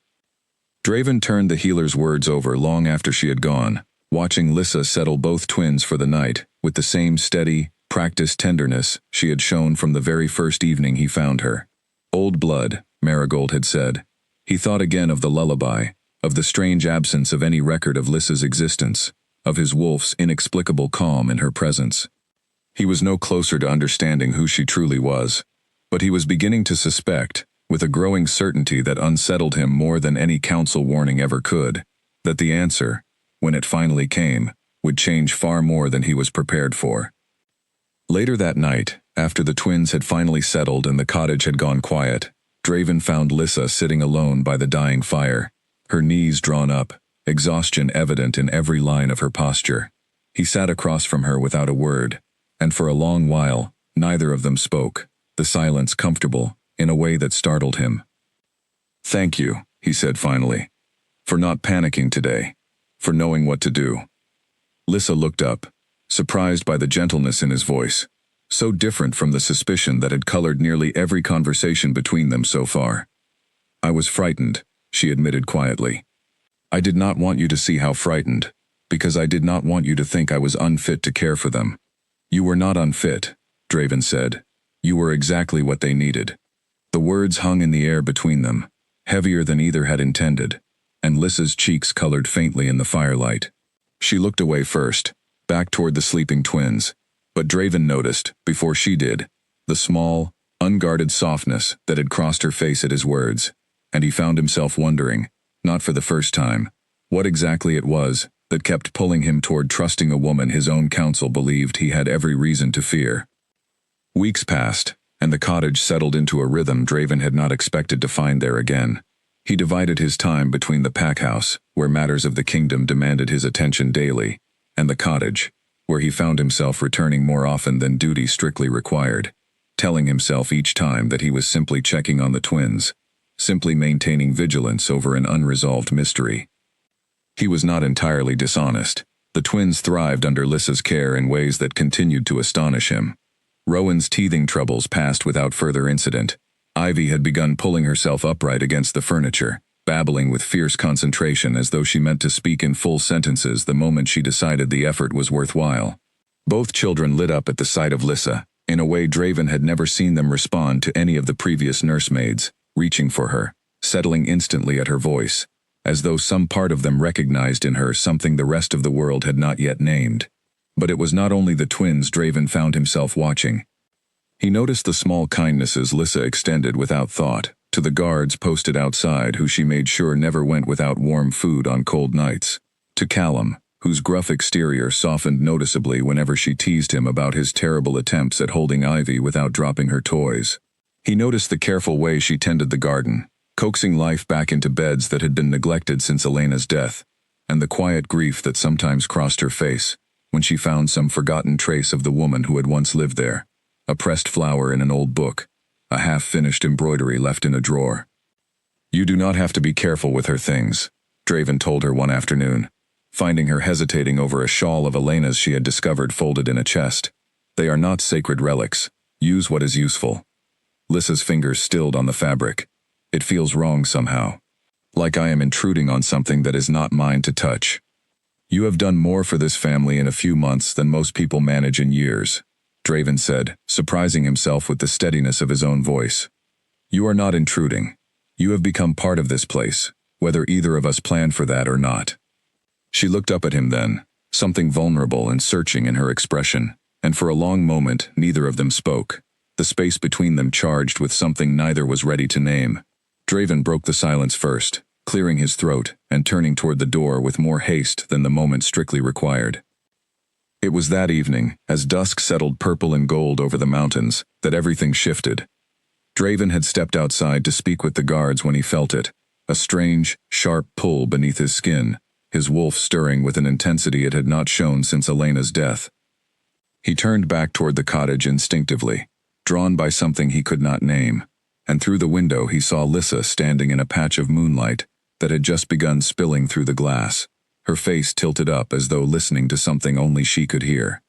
Draven turned the healer's words over long after she had gone, watching Lissa settle both twins for the night with the same steady, practiced tenderness she had shown from the very first evening he found her. Old blood, Marigold had said. He thought again of the lullaby, of the strange absence of any record of Lissa's existence, of his wolf's inexplicable calm in her presence. He was no closer to understanding who she truly was, but he was beginning to suspect, with a growing certainty that unsettled him more than any council warning ever could, that the answer, when it finally came, would change far more than he was prepared for. Later that night, after the twins had finally settled and the cottage had gone quiet, Draven found Lissa sitting alone by the dying fire, her knees drawn up, exhaustion evident in every line of her posture. He sat across from her without a word, and for a long while, neither of them spoke, the silence comfortable, in a way that startled him. "Thank you," he said finally, "for not panicking today, for knowing what to do." Lissa looked up, surprised by the gentleness in his voice, so different from the suspicion that had colored nearly every conversation between them so far. "I was frightened," she admitted quietly. "I did not want you to see how frightened, because I did not want you to think I was unfit to care for them." "You were not unfit," Draven said. "You were exactly what they needed." The words hung in the air between them, heavier than either had intended, and Lissa's cheeks colored faintly in the firelight. She looked away first, back toward the sleeping twins, but Draven noticed, before she did, the small, unguarded softness that had crossed her face at his words, and he found himself wondering, not for the first time, what exactly it was that kept pulling him toward trusting a woman his own council believed he had every reason to fear. Weeks passed, and the cottage settled into a rhythm Draven had not expected to find there again. He divided his time between the packhouse, where matters of the kingdom demanded his attention daily, and the cottage, where he found himself returning more often than duty strictly required, telling himself each time that he was simply checking on the twins, simply maintaining vigilance over an unresolved mystery. He was not entirely dishonest. The twins thrived under Lissa's care in ways that continued to astonish him. Rowan's teething troubles passed without further incident. Ivy had begun pulling herself upright against the furniture, babbling with fierce concentration as though she meant to speak in full sentences the moment she decided the effort was worthwhile. Both children lit up at the sight of Lissa, in a way Draven had never seen them respond to any of the previous nursemaids, reaching for her, settling instantly at her voice, as though some part of them recognized in her something the rest of the world had not yet named. But it was not only the twins Draven found himself watching. He noticed the small kindnesses Lissa extended without thought to the guards posted outside who she made sure never went without warm food on cold nights, to Callum, whose gruff exterior softened noticeably whenever she teased him about his terrible attempts at holding Ivy without dropping her toys. He noticed the careful way she tended the garden, coaxing life back into beds that had been neglected since Elena's death, and the quiet grief that sometimes crossed her face when she found some forgotten trace of the woman who had once lived there. A pressed flower in an old book, a half-finished embroidery left in a drawer. "You do not have to be careful with her things," Draven told her one afternoon, finding her hesitating over a shawl of Elena's she had discovered folded in a chest. "They are not sacred relics. Use what is useful." Lissa's fingers stilled on the fabric. "It feels wrong somehow. Like I am intruding on something that is not mine to touch. You have done more for this family in a few months than most people manage in years," Draven said, surprising himself with the steadiness of his own voice. "You are not intruding. You have become part of this place, whether either of us planned for that or not." She looked up at him then, something vulnerable and searching in her expression, and for a long moment neither of them spoke, the space between them charged with something neither was ready to name. Draven broke the silence first, clearing his throat and turning toward the door with more haste than the moment strictly required. It was that evening, as dusk settled purple and gold over the mountains, that everything shifted. Draven had stepped outside to speak with the guards when he felt it, a strange, sharp pull beneath his skin, his wolf stirring with an intensity it had not shown since Elena's death. He turned back toward the cottage instinctively, drawn by something he could not name, and through the window he saw Lissa standing in a patch of moonlight that had just begun spilling through the glass, her face tilted up as though listening to something only she could hear.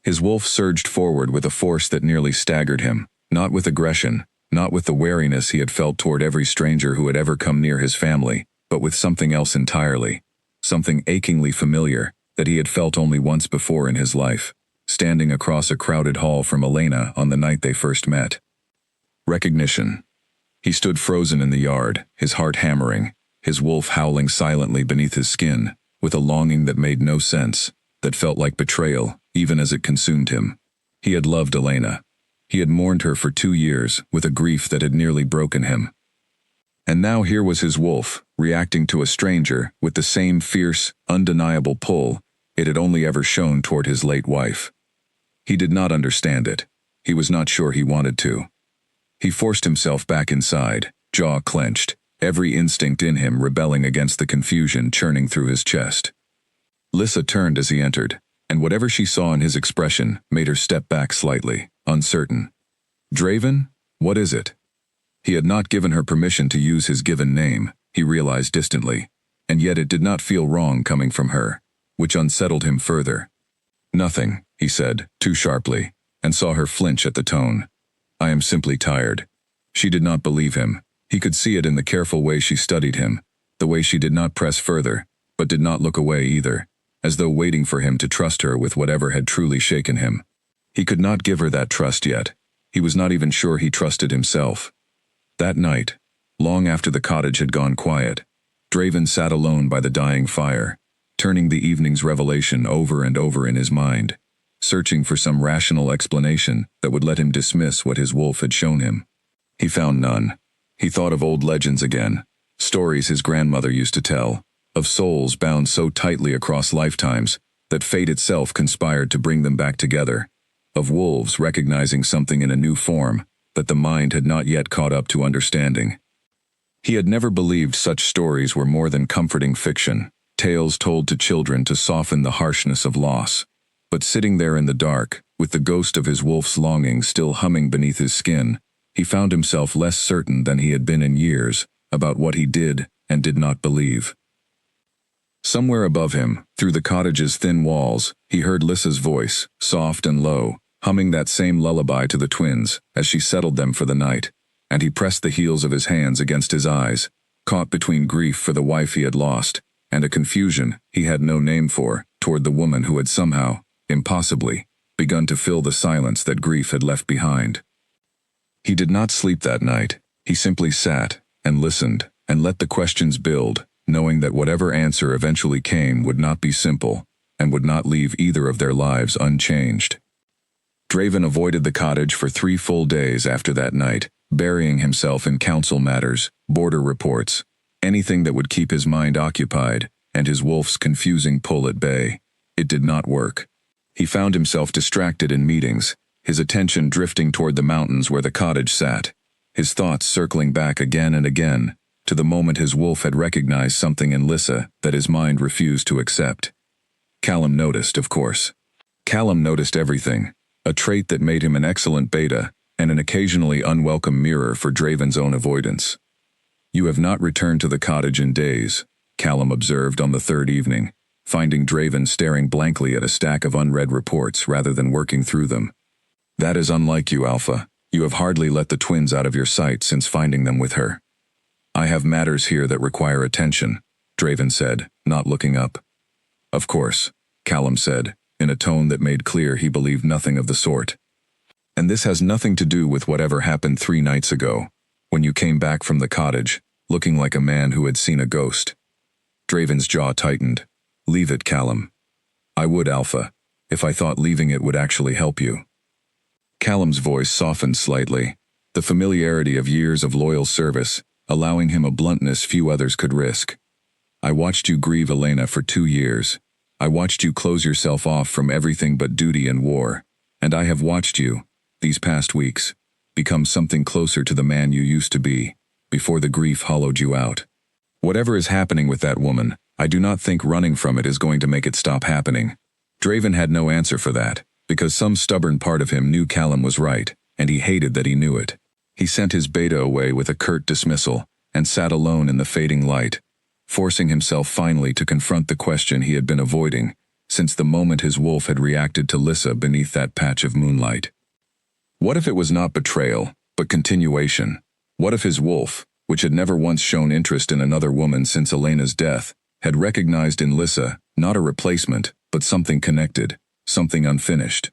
His wolf surged forward with a force that nearly staggered him, not with aggression, not with the wariness he had felt toward every stranger who had ever come near his family, but with something else entirely, something achingly familiar that he had felt only once before in his life, standing across a crowded hall from Elena on the night they first met. Recognition. He stood frozen in the yard, his heart hammering, his wolf howling silently beneath his skin, with a longing that made no sense, that felt like betrayal, even as it consumed him. He had loved Elena. He had mourned her for 2 years, with a grief that had nearly broken him. And now here was his wolf, reacting to a stranger, with the same fierce, undeniable pull it had only ever shown toward his late wife. He did not understand it. He was not sure he wanted to. He forced himself back inside, jaw clenched, every instinct in him rebelling against the confusion churning through his chest. Lissa turned as he entered, and whatever she saw in his expression made her step back slightly, uncertain. Draven? What is it? He had not given her permission to use his given name, he realized distantly, and yet it did not feel wrong coming from her, which unsettled him further. Nothing, he said, too sharply, and saw her flinch at the tone. I am simply tired. She did not believe him. He could see it in the careful way she studied him, the way she did not press further, but did not look away either, as though waiting for him to trust her with whatever had truly shaken him. He could not give her that trust yet. He was not even sure he trusted himself. That night, long after the cottage had gone quiet, Draven sat alone by the dying fire, turning the evening's revelation over and over in his mind, searching for some rational explanation that would let him dismiss what his wolf had shown him. He found none. He thought of old legends again, stories his grandmother used to tell, of souls bound so tightly across lifetimes that fate itself conspired to bring them back together, of wolves recognizing something in a new form that the mind had not yet caught up to understanding. He had never believed such stories were more than comforting fiction, tales told to children to soften the harshness of loss. But sitting there in the dark, with the ghost of his wolf's longing still humming beneath his skin, he found himself less certain than he had been in years about what he did and did not believe. Somewhere above him, through the cottage's thin walls, he heard Lissa's voice, soft and low, humming that same lullaby to the twins as she settled them for the night, and he pressed the heels of his hands against his eyes, caught between grief for the wife he had lost and a confusion he had no name for toward the woman who had somehow, impossibly, begun to fill the silence that grief had left behind. He did not sleep that night. He simply sat and listened and let the questions build, knowing that whatever answer eventually came would not be simple and would not leave either of their lives unchanged. Draven avoided the cottage for 3 full days after that night, burying himself in council matters, border reports, anything that would keep his mind occupied and his wolf's confusing pull at bay. It did not work. He found himself distracted in meetings, his attention drifting toward the mountains where the cottage sat, his thoughts circling back again and again to the moment his wolf had recognized something in Lissa that his mind refused to accept. Callum noticed, of course. Callum noticed everything, a trait that made him an excellent beta and an occasionally unwelcome mirror for Draven's own avoidance. You have not returned to the cottage in days, Callum observed on the 3rd evening, finding Draven staring blankly at a stack of unread reports rather than working through them. That is unlike you, Alpha. You have hardly let the twins out of your sight since finding them with her. I have matters here that require attention, Draven said, not looking up. Of course, Callum said, in a tone that made clear he believed nothing of the sort. And this has nothing to do with whatever happened 3 nights ago, when you came back from the cottage, looking like a man who had seen a ghost. Draven's jaw tightened. Leave it, Callum. I would, Alpha, if I thought leaving it would actually help you. Callum's voice softened slightly, the familiarity of years of loyal service, allowing him a bluntness few others could risk. I watched you grieve Elena for 2 years. I watched you close yourself off from everything but duty and war, and I have watched you, these past weeks, become something closer to the man you used to be, before the grief hollowed you out. Whatever is happening with that woman, I do not think running from it is going to make it stop happening. Draven had no answer for that, because some stubborn part of him knew Callum was right, and he hated that he knew it. He sent his beta away with a curt dismissal, and sat alone in the fading light, forcing himself finally to confront the question he had been avoiding, since the moment his wolf had reacted to Lissa beneath that patch of moonlight. What if it was not betrayal, but continuation? What if his wolf, which had never once shown interest in another woman since Elena's death, had recognized in Lissa not a replacement, but something connected, something unfinished?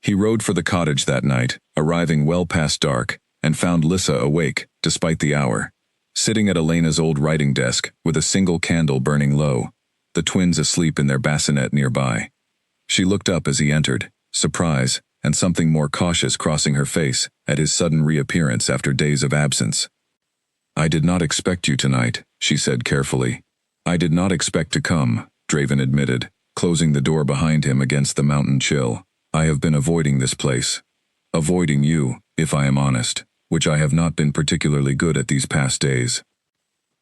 He rode for the cottage that night, arriving well past dark, and found Lissa awake, despite the hour, sitting at Elena's old writing desk with a single candle burning low, the twins asleep in their bassinet nearby. She looked up as he entered, surprise and something more cautious crossing her face at his sudden reappearance after days of absence. "I did not expect you tonight," she said carefully. "I did not expect to come," Draven admitted, closing the door behind him against the mountain chill. "I have been avoiding this place. Avoiding you, if I am honest, which I have not been particularly good at these past days."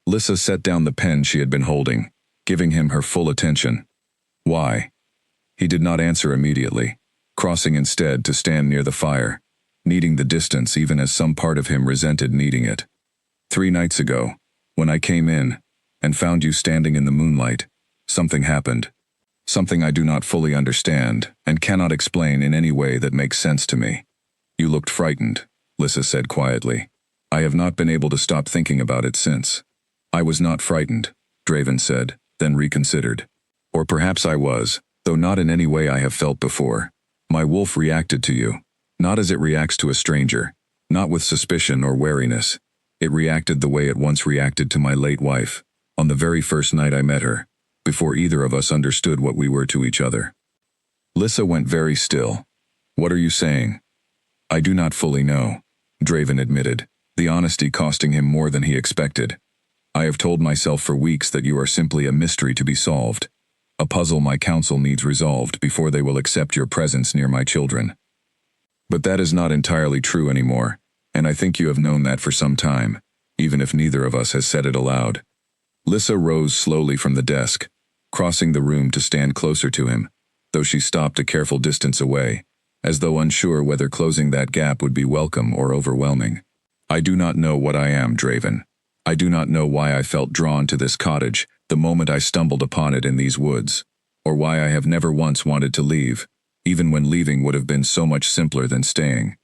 Lissa set down the pen she had been holding, giving him her full attention. "Why?" He did not answer immediately, crossing instead to stand near the fire, needing the distance even as some part of him resented needing it. 3 nights ago, when I came in and found you standing in the moonlight, something happened. Something I do not fully understand and cannot explain in any way that makes sense to me. You looked frightened," Lissa said quietly. "I have not been able to stop thinking about it since." "I was not frightened," Draven said, then reconsidered. "Or perhaps I was, though not in any way I have felt before. My wolf reacted to you, not as it reacts to a stranger, not with suspicion or wariness. It reacted the way it once reacted to my late wife, on the very first night I met her, before either of us understood what we were to each other." Lissa went very still. "What are you saying?" "I do not fully know," Draven admitted, the honesty costing him more than he expected. "I have told myself for weeks that you are simply a mystery to be solved, a puzzle my council needs resolved before they will accept your presence near my children. But that is not entirely true anymore, and I think you have known that for some time, even if neither of us has said it aloud." Lissa rose slowly from the desk, crossing the room to stand closer to him, though she stopped a careful distance away, as though unsure whether closing that gap would be welcome or overwhelming. "I do not know what I am, Draven. I do not know why I felt drawn to this cottage the moment I stumbled upon it in these woods, or why I have never once wanted to leave, even when leaving would have been so much simpler than staying.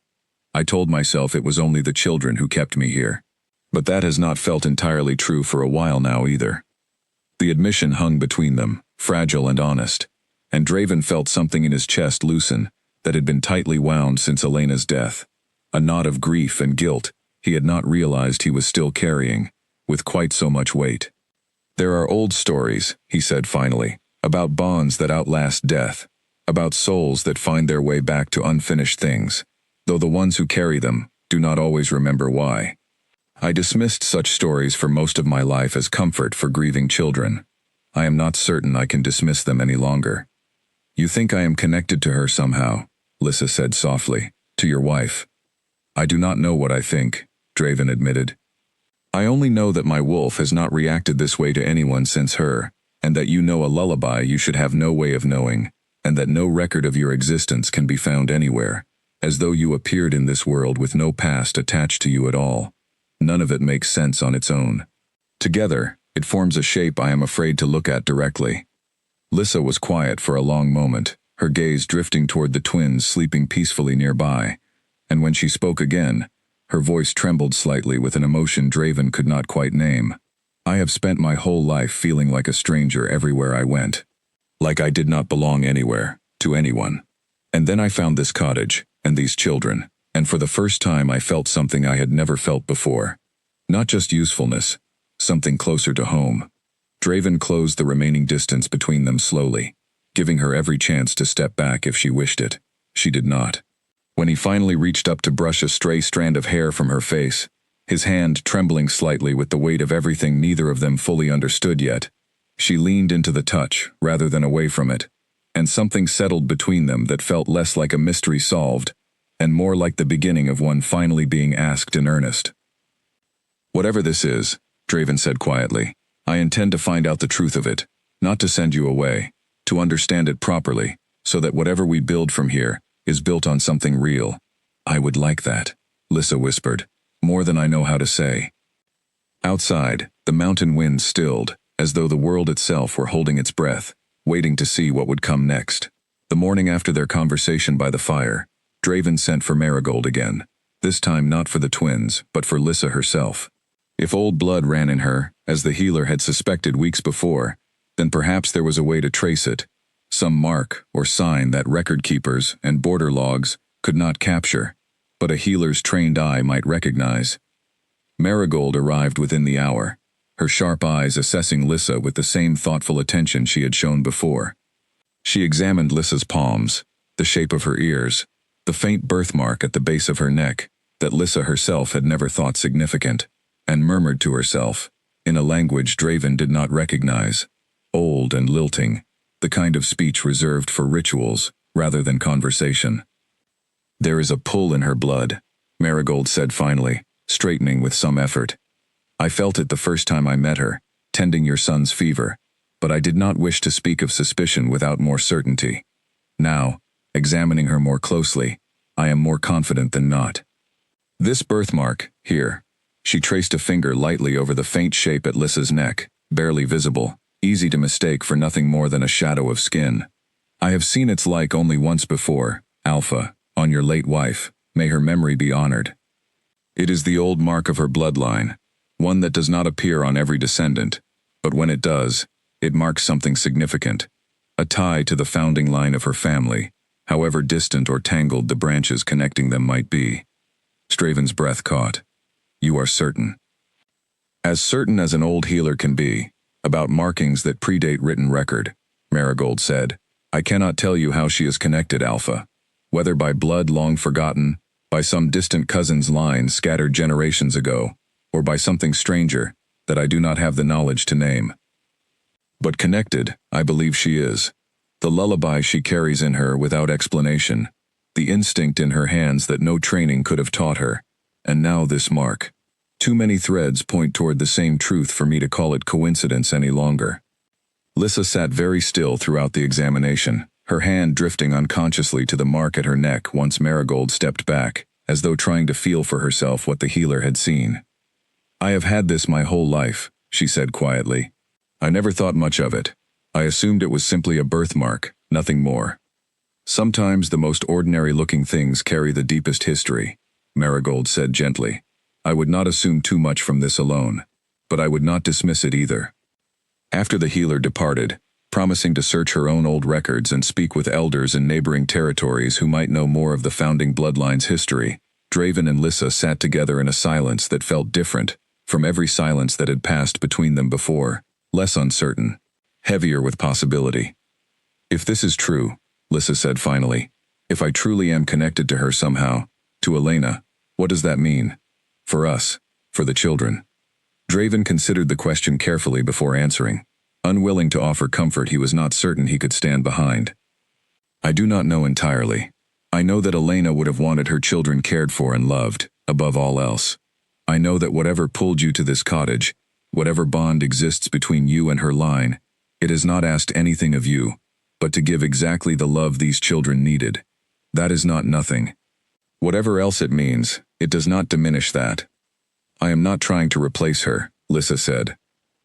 I told myself it was only the children who kept me here. But that has not felt entirely true for a while now either." The admission hung between them, fragile and honest, and Draven felt something in his chest loosen that had been tightly wound since Elena's death, a knot of grief and guilt he had not realized he was still carrying, with quite so much weight. "There are old stories," he said finally, "about bonds that outlast death, about souls that find their way back to unfinished things, though the ones who carry them do not always remember why. I dismissed such stories for most of my life as comfort for grieving children. I am not certain I can dismiss them any longer." "You think I am connected to her somehow," Lissa said softly, "to your wife." "I do not know what I think," Draven admitted. "I only know that my wolf has not reacted this way to anyone since her, and that you know a lullaby you should have no way of knowing, and that no record of your existence can be found anywhere, as though you appeared in this world with no past attached to you at all. None of it makes sense on its own. Together, it forms a shape I am afraid to look at directly." Lissa was quiet for a long moment, her gaze drifting toward the twins sleeping peacefully nearby, and when she spoke again, her voice trembled slightly with an emotion Draven could not quite name. "I have spent my whole life feeling like a stranger everywhere I went. Like I did not belong anywhere, to anyone. And then I found this cottage, and these children, and for the first time I felt something I had never felt before. Not just usefulness, something closer to home." Draven closed the remaining distance between them slowly, giving her every chance to step back if she wished it. She did not. When he finally reached up to brush a stray strand of hair from her face, his hand trembling slightly with the weight of everything neither of them fully understood yet, she leaned into the touch rather than away from it, and something settled between them that felt less like a mystery solved and more like the beginning of one finally being asked in earnest. "Whatever this is," Draven said quietly, "I intend to find out the truth of it, not to send you away, to understand it properly, so that whatever we build from here is built on something real." "I would like that," Lissa whispered, "more than I know how to say." Outside, the mountain wind stilled, as though the world itself were holding its breath, waiting to see what would come next. The morning after their conversation by the fire, Draven sent for Marigold again, this time not for the twins, but for Lissa herself. If old blood ran in her, as the healer had suspected weeks before, then perhaps there was a way to trace it, some mark or sign that record keepers and border logs could not capture, but a healer's trained eye might recognize. Marigold arrived within the hour, her sharp eyes assessing Lissa with the same thoughtful attention she had shown before. She examined Lissa's palms, the shape of her ears, the faint birthmark at the base of her neck that Lissa herself had never thought significant, and murmured to herself, in a language Draven did not recognize, old and lilting, the kind of speech reserved for rituals rather than conversation. "There is a pull in her blood," Marigold said finally, straightening with some effort. "I felt it the first time I met her, tending your son's fever, but I did not wish to speak of suspicion without more certainty. Now, examining her more closely, I am more confident than not. This birthmark, here," she traced a finger lightly over the faint shape at Lissa's neck, barely visible, easy to mistake for nothing more than a shadow of skin. "I have seen its like only once before, Alpha, on your late wife, may her memory be honored. It is the old mark of her bloodline, one that does not appear on every descendant, but when it does, it marks something significant, a tie to the founding line of her family, however distant or tangled the branches connecting them might be." Draven's breath caught. "You are certain?" "As certain as an old healer can be, about markings that predate written record," Marigold said. "I cannot tell you how she is connected, Alpha, whether by blood long forgotten, by some distant cousin's line scattered generations ago, or by something stranger that I do not have the knowledge to name. But connected, I believe she is. The lullaby she carries in her without explanation, the instinct in her hands that no training could have taught her, and now this mark. Too many threads point toward the same truth for me to call it coincidence any longer." Lissa sat very still throughout the examination, her hand drifting unconsciously to the mark at her neck once Marigold stepped back, as though trying to feel for herself what the healer had seen. "I have had this my whole life," she said quietly. "I never thought much of it. I assumed it was simply a birthmark, nothing more. Sometimes the most ordinary-looking things carry the deepest history," Marigold said gently. "I would not assume too much from this alone, but I would not dismiss it either." After the healer departed, promising to search her own old records and speak with elders in neighboring territories who might know more of the founding bloodline's history, Draven and Lissa sat together in a silence that felt different from every silence that had passed between them before, less uncertain, heavier with possibility. "If this is true," Lissa said finally, "if I truly am connected to her somehow, to Elena, what does that mean? For us, for the children?" Draven considered the question carefully before answering, unwilling to offer comfort he was not certain he could stand behind. "I do not know entirely. I know that Elena would have wanted her children cared for and loved, above all else. I know that whatever pulled you to this cottage, whatever bond exists between you and her line, it has not asked anything of you, but to give exactly the love these children needed. That is not nothing. Whatever else it means, it does not diminish that. I am not trying to replace her," Lissa said,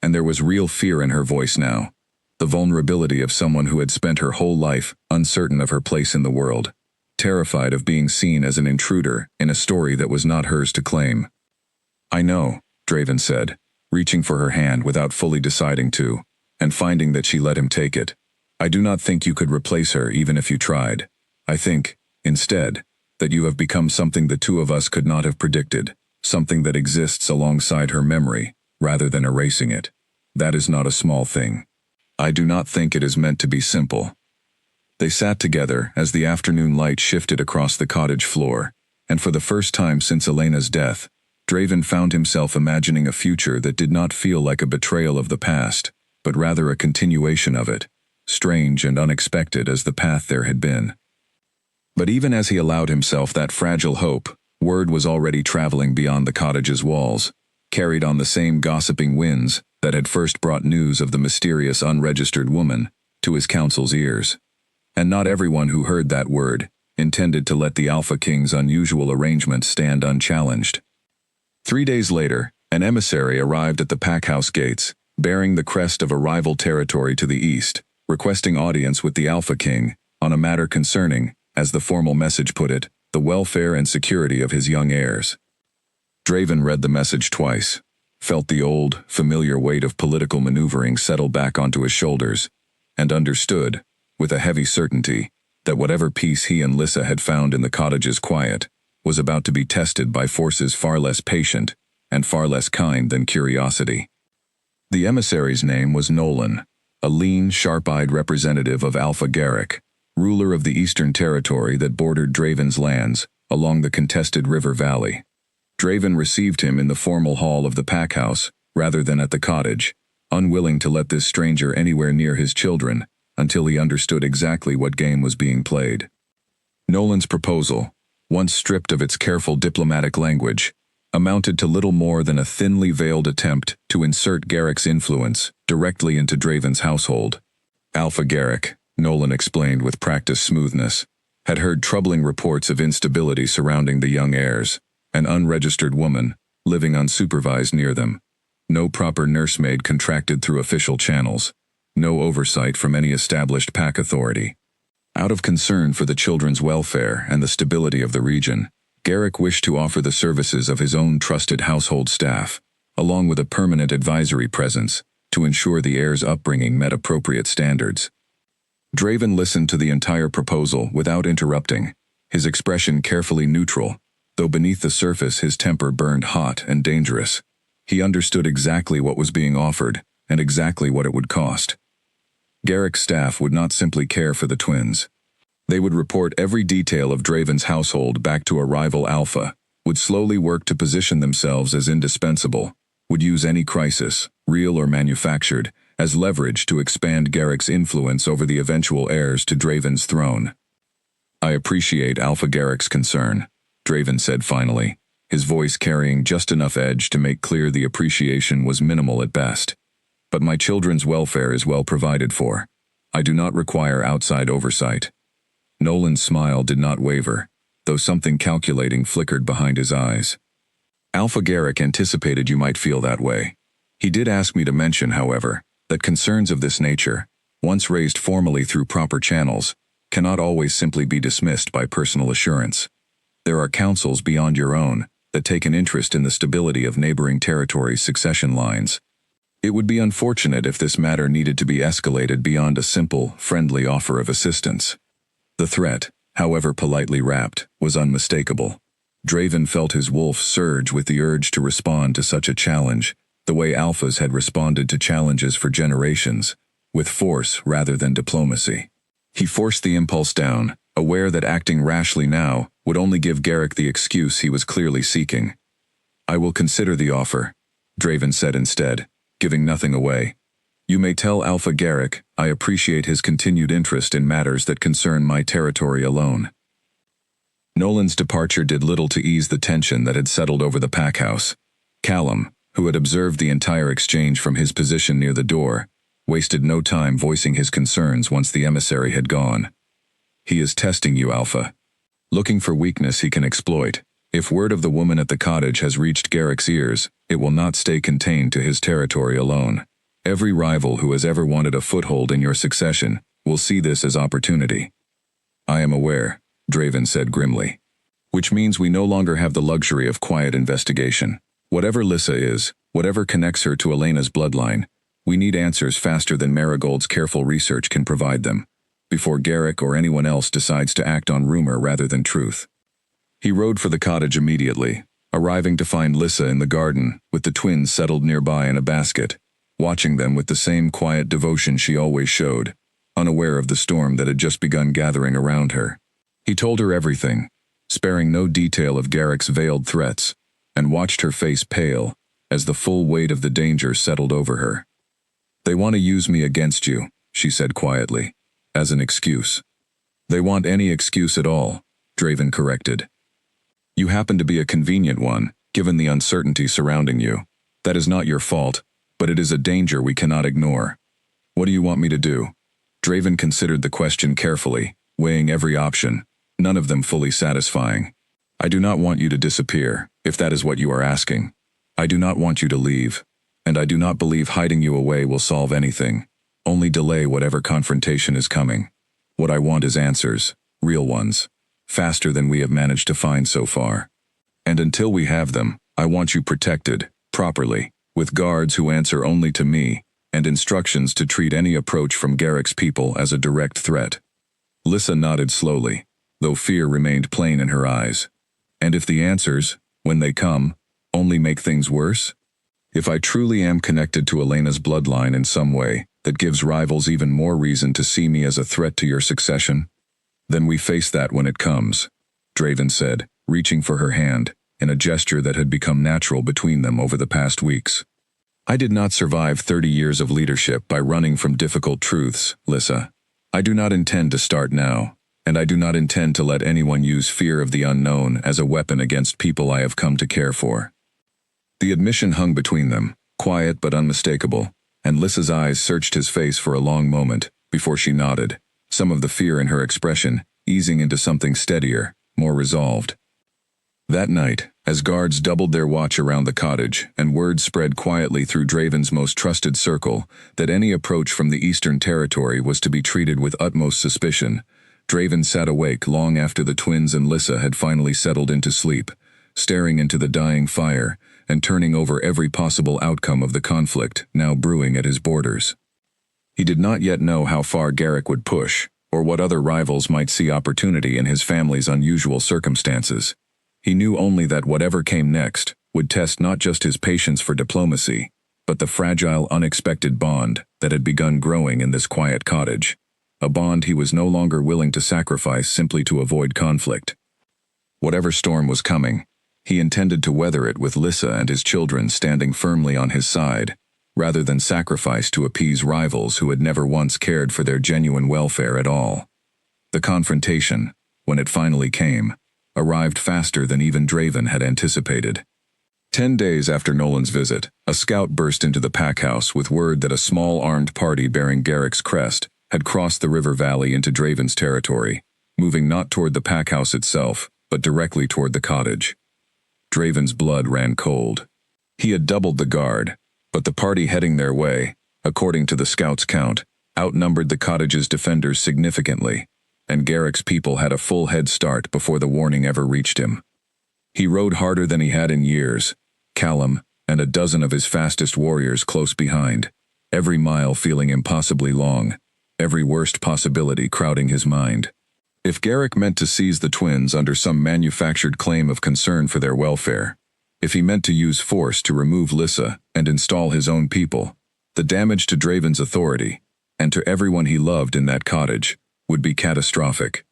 and there was real fear in her voice now, the vulnerability of someone who had spent her whole life uncertain of her place in the world, terrified of being seen as an intruder in a story that was not hers to claim. "I know," Draven said, reaching for her hand without fully deciding to, and finding that she let him take it. "I do not think you could replace her even if you tried. I think, instead, that you have become something the two of us could not have predicted, something that exists alongside her memory, rather than erasing it. That is not a small thing. I do not think it is meant to be simple." They sat together as the afternoon light shifted across the cottage floor, and for the first time since Elena's death, Draven found himself imagining a future that did not feel like a betrayal of the past, but rather a continuation of it, strange and unexpected as the path there had been. But even as he allowed himself that fragile hope, word was already traveling beyond the cottage's walls, carried on the same gossiping winds that had first brought news of the mysterious unregistered woman to his counsel's ears. And not everyone who heard that word intended to let the Alpha King's unusual arrangement stand unchallenged. 3 days later, an emissary arrived at the packhouse gates, bearing the crest of a rival territory to the east, requesting audience with the Alpha King on a matter concerning, as the formal message put it, the welfare and security of his young heirs. Draven read the message twice, felt the old, familiar weight of political maneuvering settle back onto his shoulders, and understood, with a heavy certainty, that whatever peace he and Lissa had found in the cottage's quiet was about to be tested by forces far less patient and far less kind than curiosity. The emissary's name was Nolan, a lean, sharp-eyed representative of Alpha Garrick, ruler of the eastern territory that bordered Draven's lands along the contested river valley. Draven received him in the formal hall of the packhouse rather than at the cottage, unwilling to let this stranger anywhere near his children until he understood exactly what game was being played. Nolan's proposal, once stripped of its careful diplomatic language, amounted to little more than a thinly veiled attempt to insert Garrick's influence directly into Draven's household. Alpha Garrick, Nolan explained with practiced smoothness, had heard troubling reports of instability surrounding the young heirs, an unregistered woman, living unsupervised near them, no proper nursemaid contracted through official channels, no oversight from any established pack authority. Out of concern for the children's welfare and the stability of the region, Garrick wished to offer the services of his own trusted household staff, along with a permanent advisory presence, to ensure the heirs' upbringing met appropriate standards. Draven listened to the entire proposal without interrupting, his expression carefully neutral, though beneath the surface his temper burned hot and dangerous. He understood exactly what was being offered, and exactly what it would cost. Garrick's staff would not simply care for the twins. They would report every detail of Draven's household back to a rival Alpha, would slowly work to position themselves as indispensable, would use any crisis, real or manufactured, as leverage to expand Garrick's influence over the eventual heirs to Draven's throne. "I appreciate Alpha Garrick's concern," Draven said finally, his voice carrying just enough edge to make clear the appreciation was minimal at best. "But my children's welfare is well provided for. I do not require outside oversight." Nolan's smile did not waver, though something calculating flickered behind his eyes. "Alpha Garrick anticipated you might feel that way. He did ask me to mention, however, that concerns of this nature, once raised formally through proper channels, cannot always simply be dismissed by personal assurance. There are councils beyond your own that take an interest in the stability of neighboring territories' succession lines. It would be unfortunate if this matter needed to be escalated beyond a simple, friendly offer of assistance." The threat, however politely wrapped, was unmistakable. Draven felt his wolf surge with the urge to respond to such a challenge, the way Alphas had responded to challenges for generations, with force rather than diplomacy. He forced the impulse down, aware that acting rashly now would only give Garrick the excuse he was clearly seeking. "I will consider the offer," Draven said instead, giving nothing away. "You may tell Alpha Garrick I appreciate his continued interest in matters that concern my territory alone." Nolan's departure did little to ease the tension that had settled over the packhouse. Callum, who had observed the entire exchange from his position near the door, wasted no time voicing his concerns once the emissary had gone. "He is testing you, Alpha. Looking for weakness he can exploit. If word of the woman at the cottage has reached Garrick's ears, it will not stay contained to his territory alone. Every rival who has ever wanted a foothold in your succession will see this as opportunity." "I am aware," Draven said grimly. "Which means we no longer have the luxury of quiet investigation. Whatever Lissa is, whatever connects her to Elena's bloodline, we need answers faster than Marigold's careful research can provide them, before Garrick or anyone else decides to act on rumor rather than truth." He rode for the cottage immediately, arriving to find Lissa in the garden, with the twins settled nearby in a basket, watching them with the same quiet devotion she always showed, unaware of the storm that had just begun gathering around her. He told her everything, sparing no detail of Garrick's veiled threats, and watched her face pale as the full weight of the danger settled over her. "They want to use me against you," she said quietly, "as an excuse. They want any excuse at all, Draven corrected. You happen to be a convenient one, given the uncertainty surrounding you. That is not your fault, but it is a danger we cannot ignore. What do you want me to do? Draven considered the question carefully, weighing every option, none of them fully satisfying. I do not want you to disappear, if that is what you are asking. I do not want you to leave, and I do not believe hiding you away will solve anything, only delay whatever confrontation is coming. What I want is answers, real ones, faster than we have managed to find so far. And until we have them, I want you protected, properly, with guards who answer only to me, and instructions to treat any approach from Garrick's people as a direct threat. Lissa nodded slowly, though fear remained plain in her eyes. And if the answers, when they come, only make things worse? If I truly am connected to Elena's bloodline in some way that gives rivals even more reason to see me as a threat to your succession, then we face that when it comes, Draven said, reaching for her hand, in a gesture that had become natural between them over the past weeks. I did not survive 30 years of leadership by running from difficult truths, Lissa. I do not intend to start now, and I do not intend to let anyone use fear of the unknown as a weapon against people I have come to care for. The admission hung between them, quiet but unmistakable, and Lissa's eyes searched his face for a long moment before she nodded, some of the fear in her expression easing into something steadier, more resolved. That night, as guards doubled their watch around the cottage and word spread quietly through Draven's most trusted circle that any approach from the Eastern Territory was to be treated with utmost suspicion, Draven sat awake long after the twins and Lissa had finally settled into sleep, staring into the dying fire and turning over every possible outcome of the conflict now brewing at his borders. He did not yet know how far Garrick would push, or what other rivals might see opportunity in his family's unusual circumstances. He knew only that whatever came next would test not just his patience for diplomacy, but the fragile, unexpected bond that had begun growing in this quiet cottage, a bond he was no longer willing to sacrifice simply to avoid conflict. Whatever storm was coming, he intended to weather it with Lissa and his children standing firmly on his side, rather than sacrifice to appease rivals who had never once cared for their genuine welfare at all. The confrontation, when it finally came, arrived faster than even Draven had anticipated. 10 days after Nolan's visit, a scout burst into the pack house with word that a small armed party bearing Garrick's crest had crossed the river valley into Draven's territory, moving not toward the pack house itself, but directly toward the cottage. Draven's blood ran cold. He had doubled the guard, but the party heading their way, according to the scout's count, outnumbered the cottage's defenders significantly, and Garrick's people had a full head start before the warning ever reached him. He rode harder than he had in years, Callum and a dozen of his fastest warriors close behind, every mile feeling impossibly long, every worst possibility crowding his mind. If Garrick meant to seize the twins under some manufactured claim of concern for their welfare, if he meant to use force to remove Lissa and install his own people, the damage to Draven's authority, and to everyone he loved in that cottage, would be catastrophic.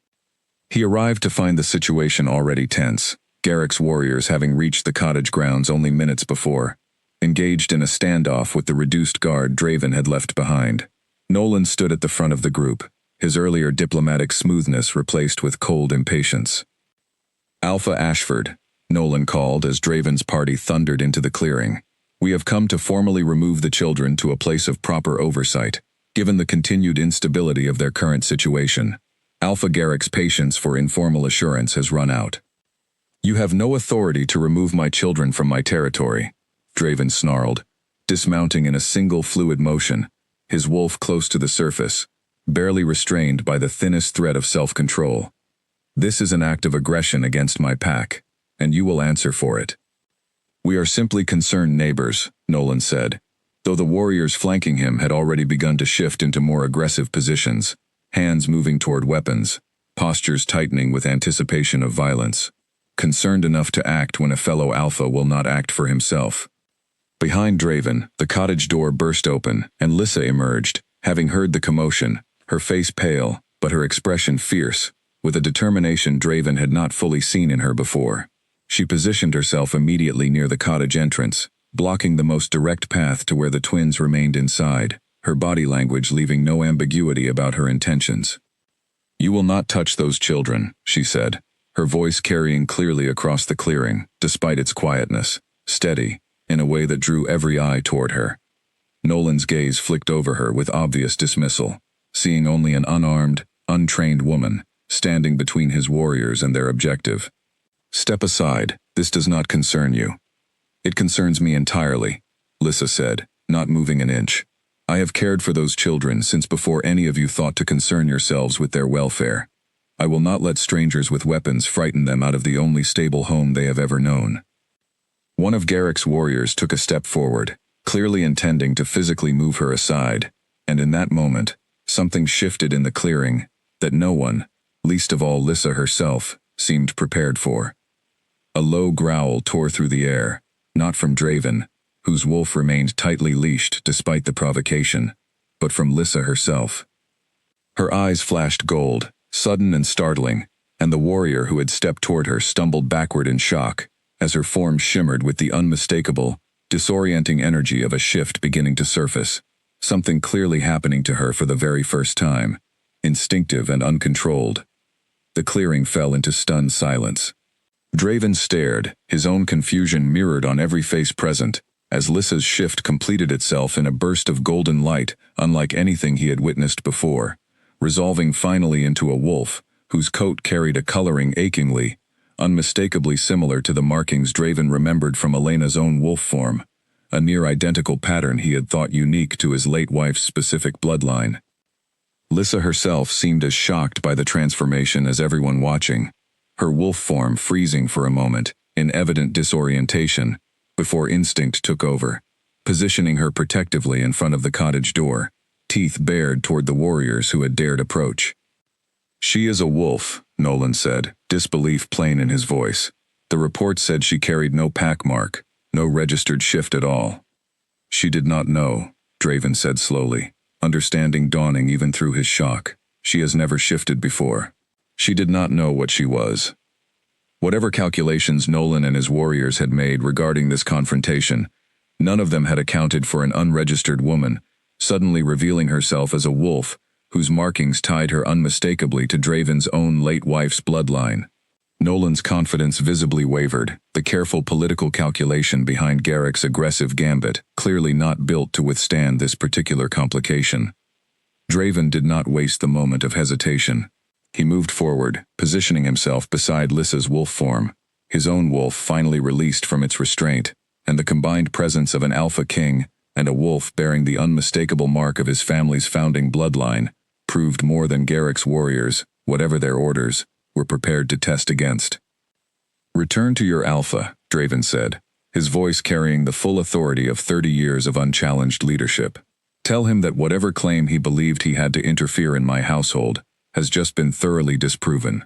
He arrived to find the situation already tense, Garrick's warriors having reached the cottage grounds only minutes before, engaged in a standoff with the reduced guard Draven had left behind. Nolan stood at the front of the group, his earlier diplomatic smoothness replaced with cold impatience. Alpha Ashford, Nolan called as Draven's party thundered into the clearing. We have come to formally remove the children to a place of proper oversight, given the continued instability of their current situation. Alpha Garrick's patience for informal assurance has run out. You have no authority to remove my children from my territory, Draven snarled, dismounting in a single fluid motion, his wolf close to the surface, barely restrained by the thinnest thread of self-control. This is an act of aggression against my pack, and you will answer for it. We are simply concerned neighbors, Nolan said, though the warriors flanking him had already begun to shift into more aggressive positions, hands moving toward weapons, postures tightening with anticipation of violence, concerned enough to act when a fellow alpha will not act for himself. Behind Draven, the cottage door burst open, and Lissa emerged, having heard the commotion, her face pale, but her expression fierce, with a determination Draven had not fully seen in her before. She positioned herself immediately near the cottage entrance, blocking the most direct path to where the twins remained inside, her body language leaving no ambiguity about her intentions. "You will not touch those children," she said, her voice carrying clearly across the clearing, despite its quietness, steady, in a way that drew every eye toward her. Nolan's gaze flicked over her with obvious dismissal, seeing only an unarmed, untrained woman, standing between his warriors and their objective. "Step aside, this does not concern you." "It concerns me entirely," Lissa said, not moving an inch. "I have cared for those children since before any of you thought to concern yourselves with their welfare. I will not let strangers with weapons frighten them out of the only stable home they have ever known." One of Garrick's warriors took a step forward, clearly intending to physically move her aside, and in that moment, something shifted in the clearing that no one, least of all Lissa herself, seemed prepared for. A low growl tore through the air, not from Draven, whose wolf remained tightly leashed despite the provocation, but from Lissa herself. Her eyes flashed gold, sudden and startling, and the warrior who had stepped toward her stumbled backward in shock, as her form shimmered with the unmistakable, disorienting energy of a shift beginning to surface, something clearly happening to her for the very first time, instinctive and uncontrolled. The clearing fell into stunned silence. Draven stared, his own confusion mirrored on every face present, as Lissa's shift completed itself in a burst of golden light unlike anything he had witnessed before, resolving finally into a wolf, whose coat carried a coloring achingly, unmistakably similar to the markings Draven remembered from Elena's own wolf form, a near-identical pattern he had thought unique to his late wife's specific bloodline. Lissa herself seemed as shocked by the transformation as everyone watching, her wolf form freezing for a moment, in evident disorientation, before instinct took over, positioning her protectively in front of the cottage door, teeth bared toward the warriors who had dared approach. "She is a wolf," Nolan said, disbelief plain in his voice. "The report said she carried no pack mark, no registered shift at all." "She did not know," Draven said slowly, understanding dawning even through his shock. "She has never shifted before. She did not know what she was." Whatever calculations Nolan and his warriors had made regarding this confrontation, none of them had accounted for an unregistered woman suddenly revealing herself as a wolf whose markings tied her unmistakably to Draven's own late wife's bloodline. Nolan's confidence visibly wavered, the careful political calculation behind Garrick's aggressive gambit clearly not built to withstand this particular complication. Draven did not waste the moment of hesitation. He moved forward, positioning himself beside Lissa's wolf form, his own wolf finally released from its restraint, and the combined presence of an alpha king and a wolf bearing the unmistakable mark of his family's founding bloodline proved more than Garrick's warriors, whatever their orders, were prepared to test against. "Return to your alpha," Draven said, his voice carrying the full authority of 30 years of unchallenged leadership. "Tell him that whatever claim he believed he had to interfere in my household has just been thoroughly disproven.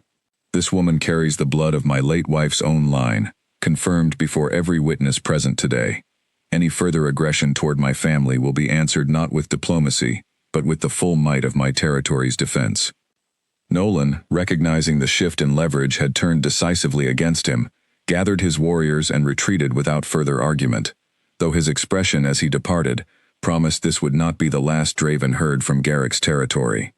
This woman carries the blood of my late wife's own line, confirmed before every witness present today. Any further aggression toward my family will be answered not with diplomacy, but with the full might of my territory's defense." Nolan, recognizing the shift in leverage had turned decisively against him, gathered his warriors and retreated without further argument, though his expression as he departed promised this would not be the last Draven heard from Garrick's territory.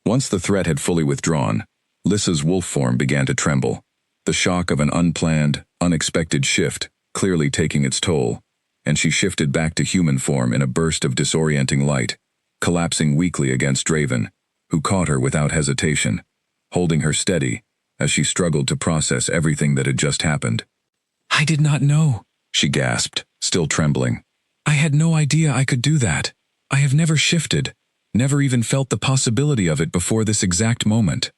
Once the threat had fully withdrawn, Lissa's wolf form began to tremble, the shock of an unplanned, unexpected shift clearly taking its toll, and she shifted back to human form in a burst of disorienting light, collapsing weakly against Draven, who caught her without hesitation, holding her steady as she struggled to process everything that had just happened. "I did not know," she gasped, still trembling. "I had no idea I could do that. I have never shifted, never even felt the possibility of it before this exact moment."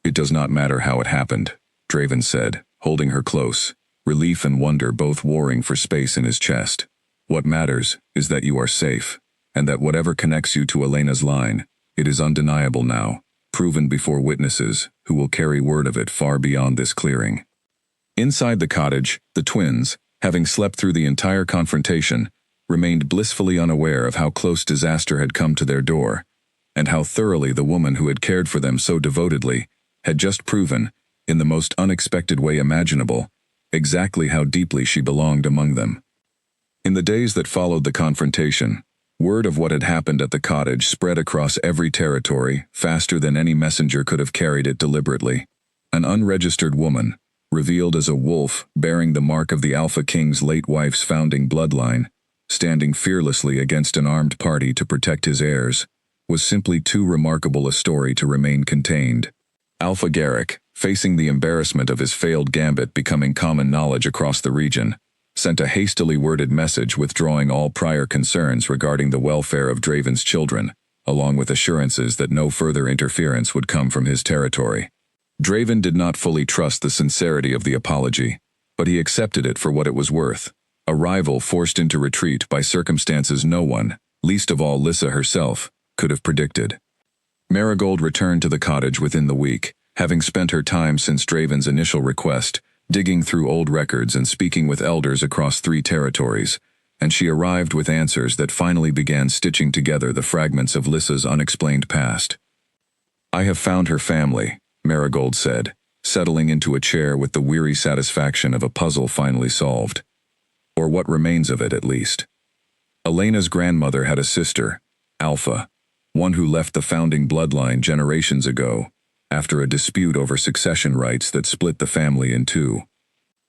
"It does not matter how it happened," Draven said, holding her close, relief and wonder both warring for space in his chest. "What matters is that you are safe, and that whatever connects you to Elena's line, it is undeniable now, proven before witnesses who will carry word of it far beyond this clearing." Inside the cottage, the twins, having slept through the entire confrontation, remained blissfully unaware of how close disaster had come to their door, and how thoroughly the woman who had cared for them so devotedly had just proven, in the most unexpected way imaginable, exactly how deeply she belonged among them. In the days that followed the confrontation, Word of what had happened at the cottage spread across every territory, faster than any messenger could have carried it deliberately. An unregistered woman, revealed as a wolf bearing the mark of the Alpha King's late wife's founding bloodline, standing fearlessly against an armed party to protect his heirs, was simply too remarkable a story to remain contained. Alpha Garrick, facing the embarrassment of his failed gambit becoming common knowledge across the region, sent a hastily worded message withdrawing all prior concerns regarding the welfare of Draven's children, along with assurances that no further interference would come from his territory. Draven did not fully trust the sincerity of the apology, but he accepted it for what it was worth. A rival forced into retreat by circumstances no one, least of all Lissa herself, could have predicted. Marigold returned to the cottage within the week, having spent her time since Draven's initial request, digging through old records and speaking with elders across 3 territories, and she arrived with answers that finally began stitching together the fragments of Lissa's unexplained past. "I have found her family," Marigold said, settling into a chair with the weary satisfaction of a puzzle finally solved. Or what remains of it, at least. Elena's grandmother had a sister, Alpha, one who left the founding bloodline generations ago, after a dispute over succession rights that split the family in 2.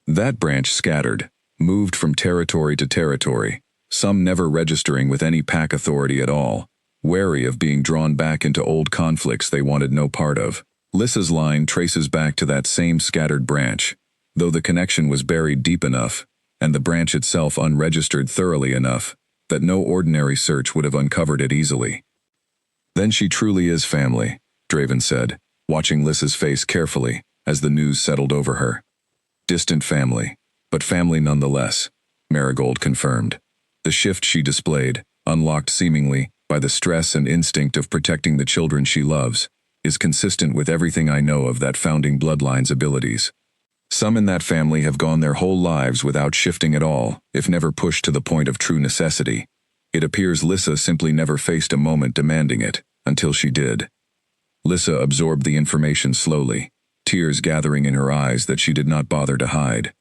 That branch scattered, moved from territory to territory, some never registering with any pack authority at all, wary of being drawn back into old conflicts they wanted no part of. Lissa's line traces back to that same scattered branch, though the connection was buried deep enough, and the branch itself unregistered thoroughly enough, that no ordinary search would have uncovered it easily. "Then she truly is family," Draven said, watching Lissa's face carefully as the news settled over her. "Distant family, but family nonetheless," Marigold confirmed. The shift she displayed, unlocked seemingly by the stress and instinct of protecting the children she loves, is consistent with everything I know of that founding bloodline's abilities. Some in that family have gone their whole lives without shifting at all, if never pushed to the point of true necessity. It appears Lissa simply never faced a moment demanding it, until she did. Lissa absorbed the information slowly, tears gathering in her eyes that she did not bother to hide.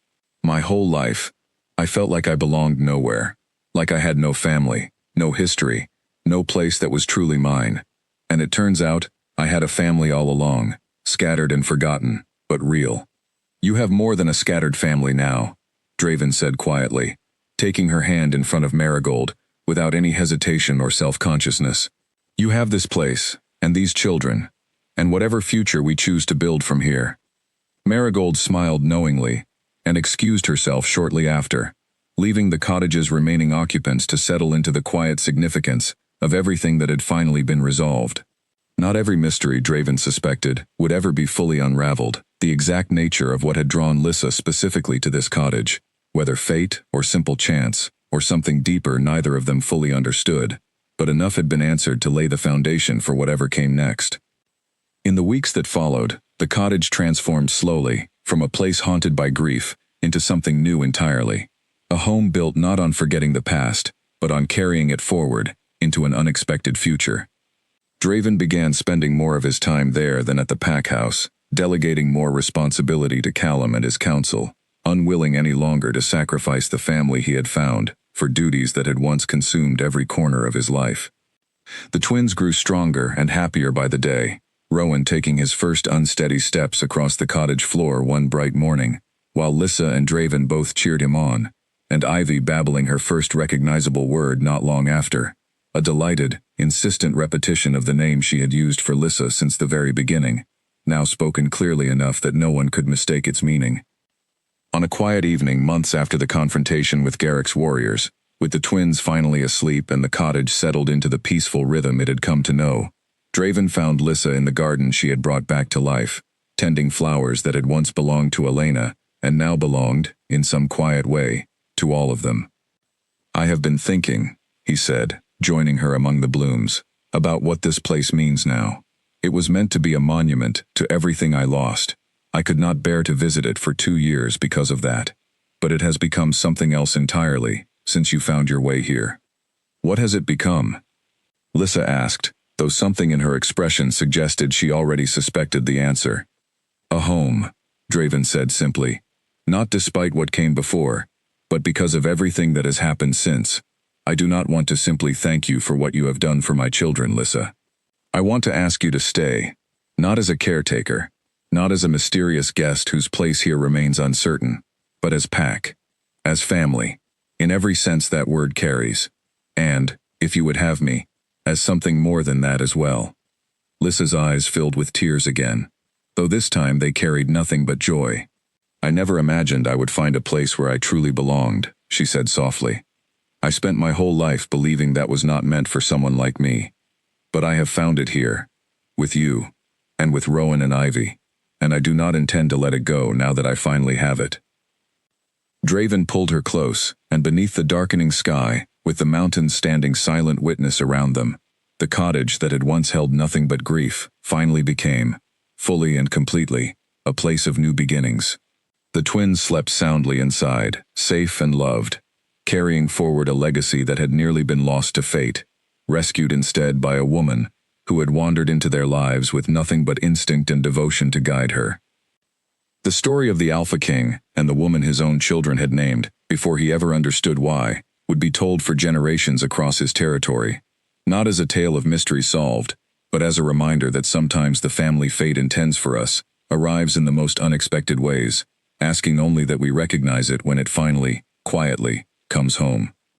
"My whole life, I felt like I belonged nowhere, like I had no family, no history, no place that was truly mine. And it turns out, I had a family all along, scattered and forgotten, but real." "You have more than a scattered family now," Draven said quietly, taking her hand in front of Marigold, without any hesitation or self-consciousness. "You have this place, and these children, and whatever future we choose to build from here." Marigold smiled knowingly, and excused herself shortly after, leaving the cottage's remaining occupants to settle into the quiet significance of everything that had finally been resolved. Not every mystery Draven suspected would ever be fully unraveled. The exact nature of what had drawn Lissa specifically to this cottage, whether fate or simple chance, or something deeper neither of them fully understood, but enough had been answered to lay the foundation for whatever came next. In the weeks that followed, the cottage transformed slowly, from a place haunted by grief, into something new entirely. A home built not on forgetting the past, but on carrying it forward, into an unexpected future. Draven began spending more of his time there than at the pack house, delegating more responsibility to Callum and his council, unwilling any longer to sacrifice the family he had found for duties that had once consumed every corner of his life. The twins grew stronger and happier by the day, Rowan taking his first unsteady steps across the cottage floor one bright morning, while Lissa and Draven both cheered him on, and Ivy babbling her first recognizable word not long after, a delighted, insistent repetition of the name she had used for Lissa since the very beginning, now spoken clearly enough that no one could mistake its meaning. On a quiet evening months after the confrontation with Garrick's warriors, with the twins finally asleep and the cottage settled into the peaceful rhythm it had come to know, Draven found Lissa in the garden she had brought back to life, tending flowers that had once belonged to Elena and now belonged, in some quiet way, to all of them. "I have been thinking," he said, joining her among the blooms, "about what this place means now. It was meant to be a monument to everything I lost. I could not bear to visit it for 2 years because of that. But it has become something else entirely, since you found your way here." "What has it become?" Lissa asked, though something in her expression suggested she already suspected the answer. "A home," Draven said simply, "not despite what came before, but because of everything that has happened since. I do not want to simply thank you for what you have done for my children, Lissa. I want to ask you to stay, not as a caretaker, not as a mysterious guest whose place here remains uncertain, but as pack, as family, in every sense that word carries, and, if you would have me, as something more than that as well. Lissa's eyes filled with tears again, though this time they carried nothing but joy. I never imagined I would find a place where I truly belonged, she said softly. I spent my whole life believing that was not meant for someone like me. But I have found it here, with you, and with Rowan and Ivy, and I do not intend to let it go now that I finally have it. Draven pulled her close, and beneath the darkening sky, with the mountains standing silent witness around them, the cottage that had once held nothing but grief finally became, fully and completely, a place of new beginnings. The twins slept soundly inside, safe and loved, carrying forward a legacy that had nearly been lost to fate, rescued instead by a woman who had wandered into their lives with nothing but instinct and devotion to guide her. The story of the Alpha King and the woman his own children had named, before he ever understood why, would be told for generations across his territory, not as a tale of mystery solved, but as a reminder that sometimes the family fate intends for us arrives in the most unexpected ways, asking only that we recognize it when it finally, quietly, comes home.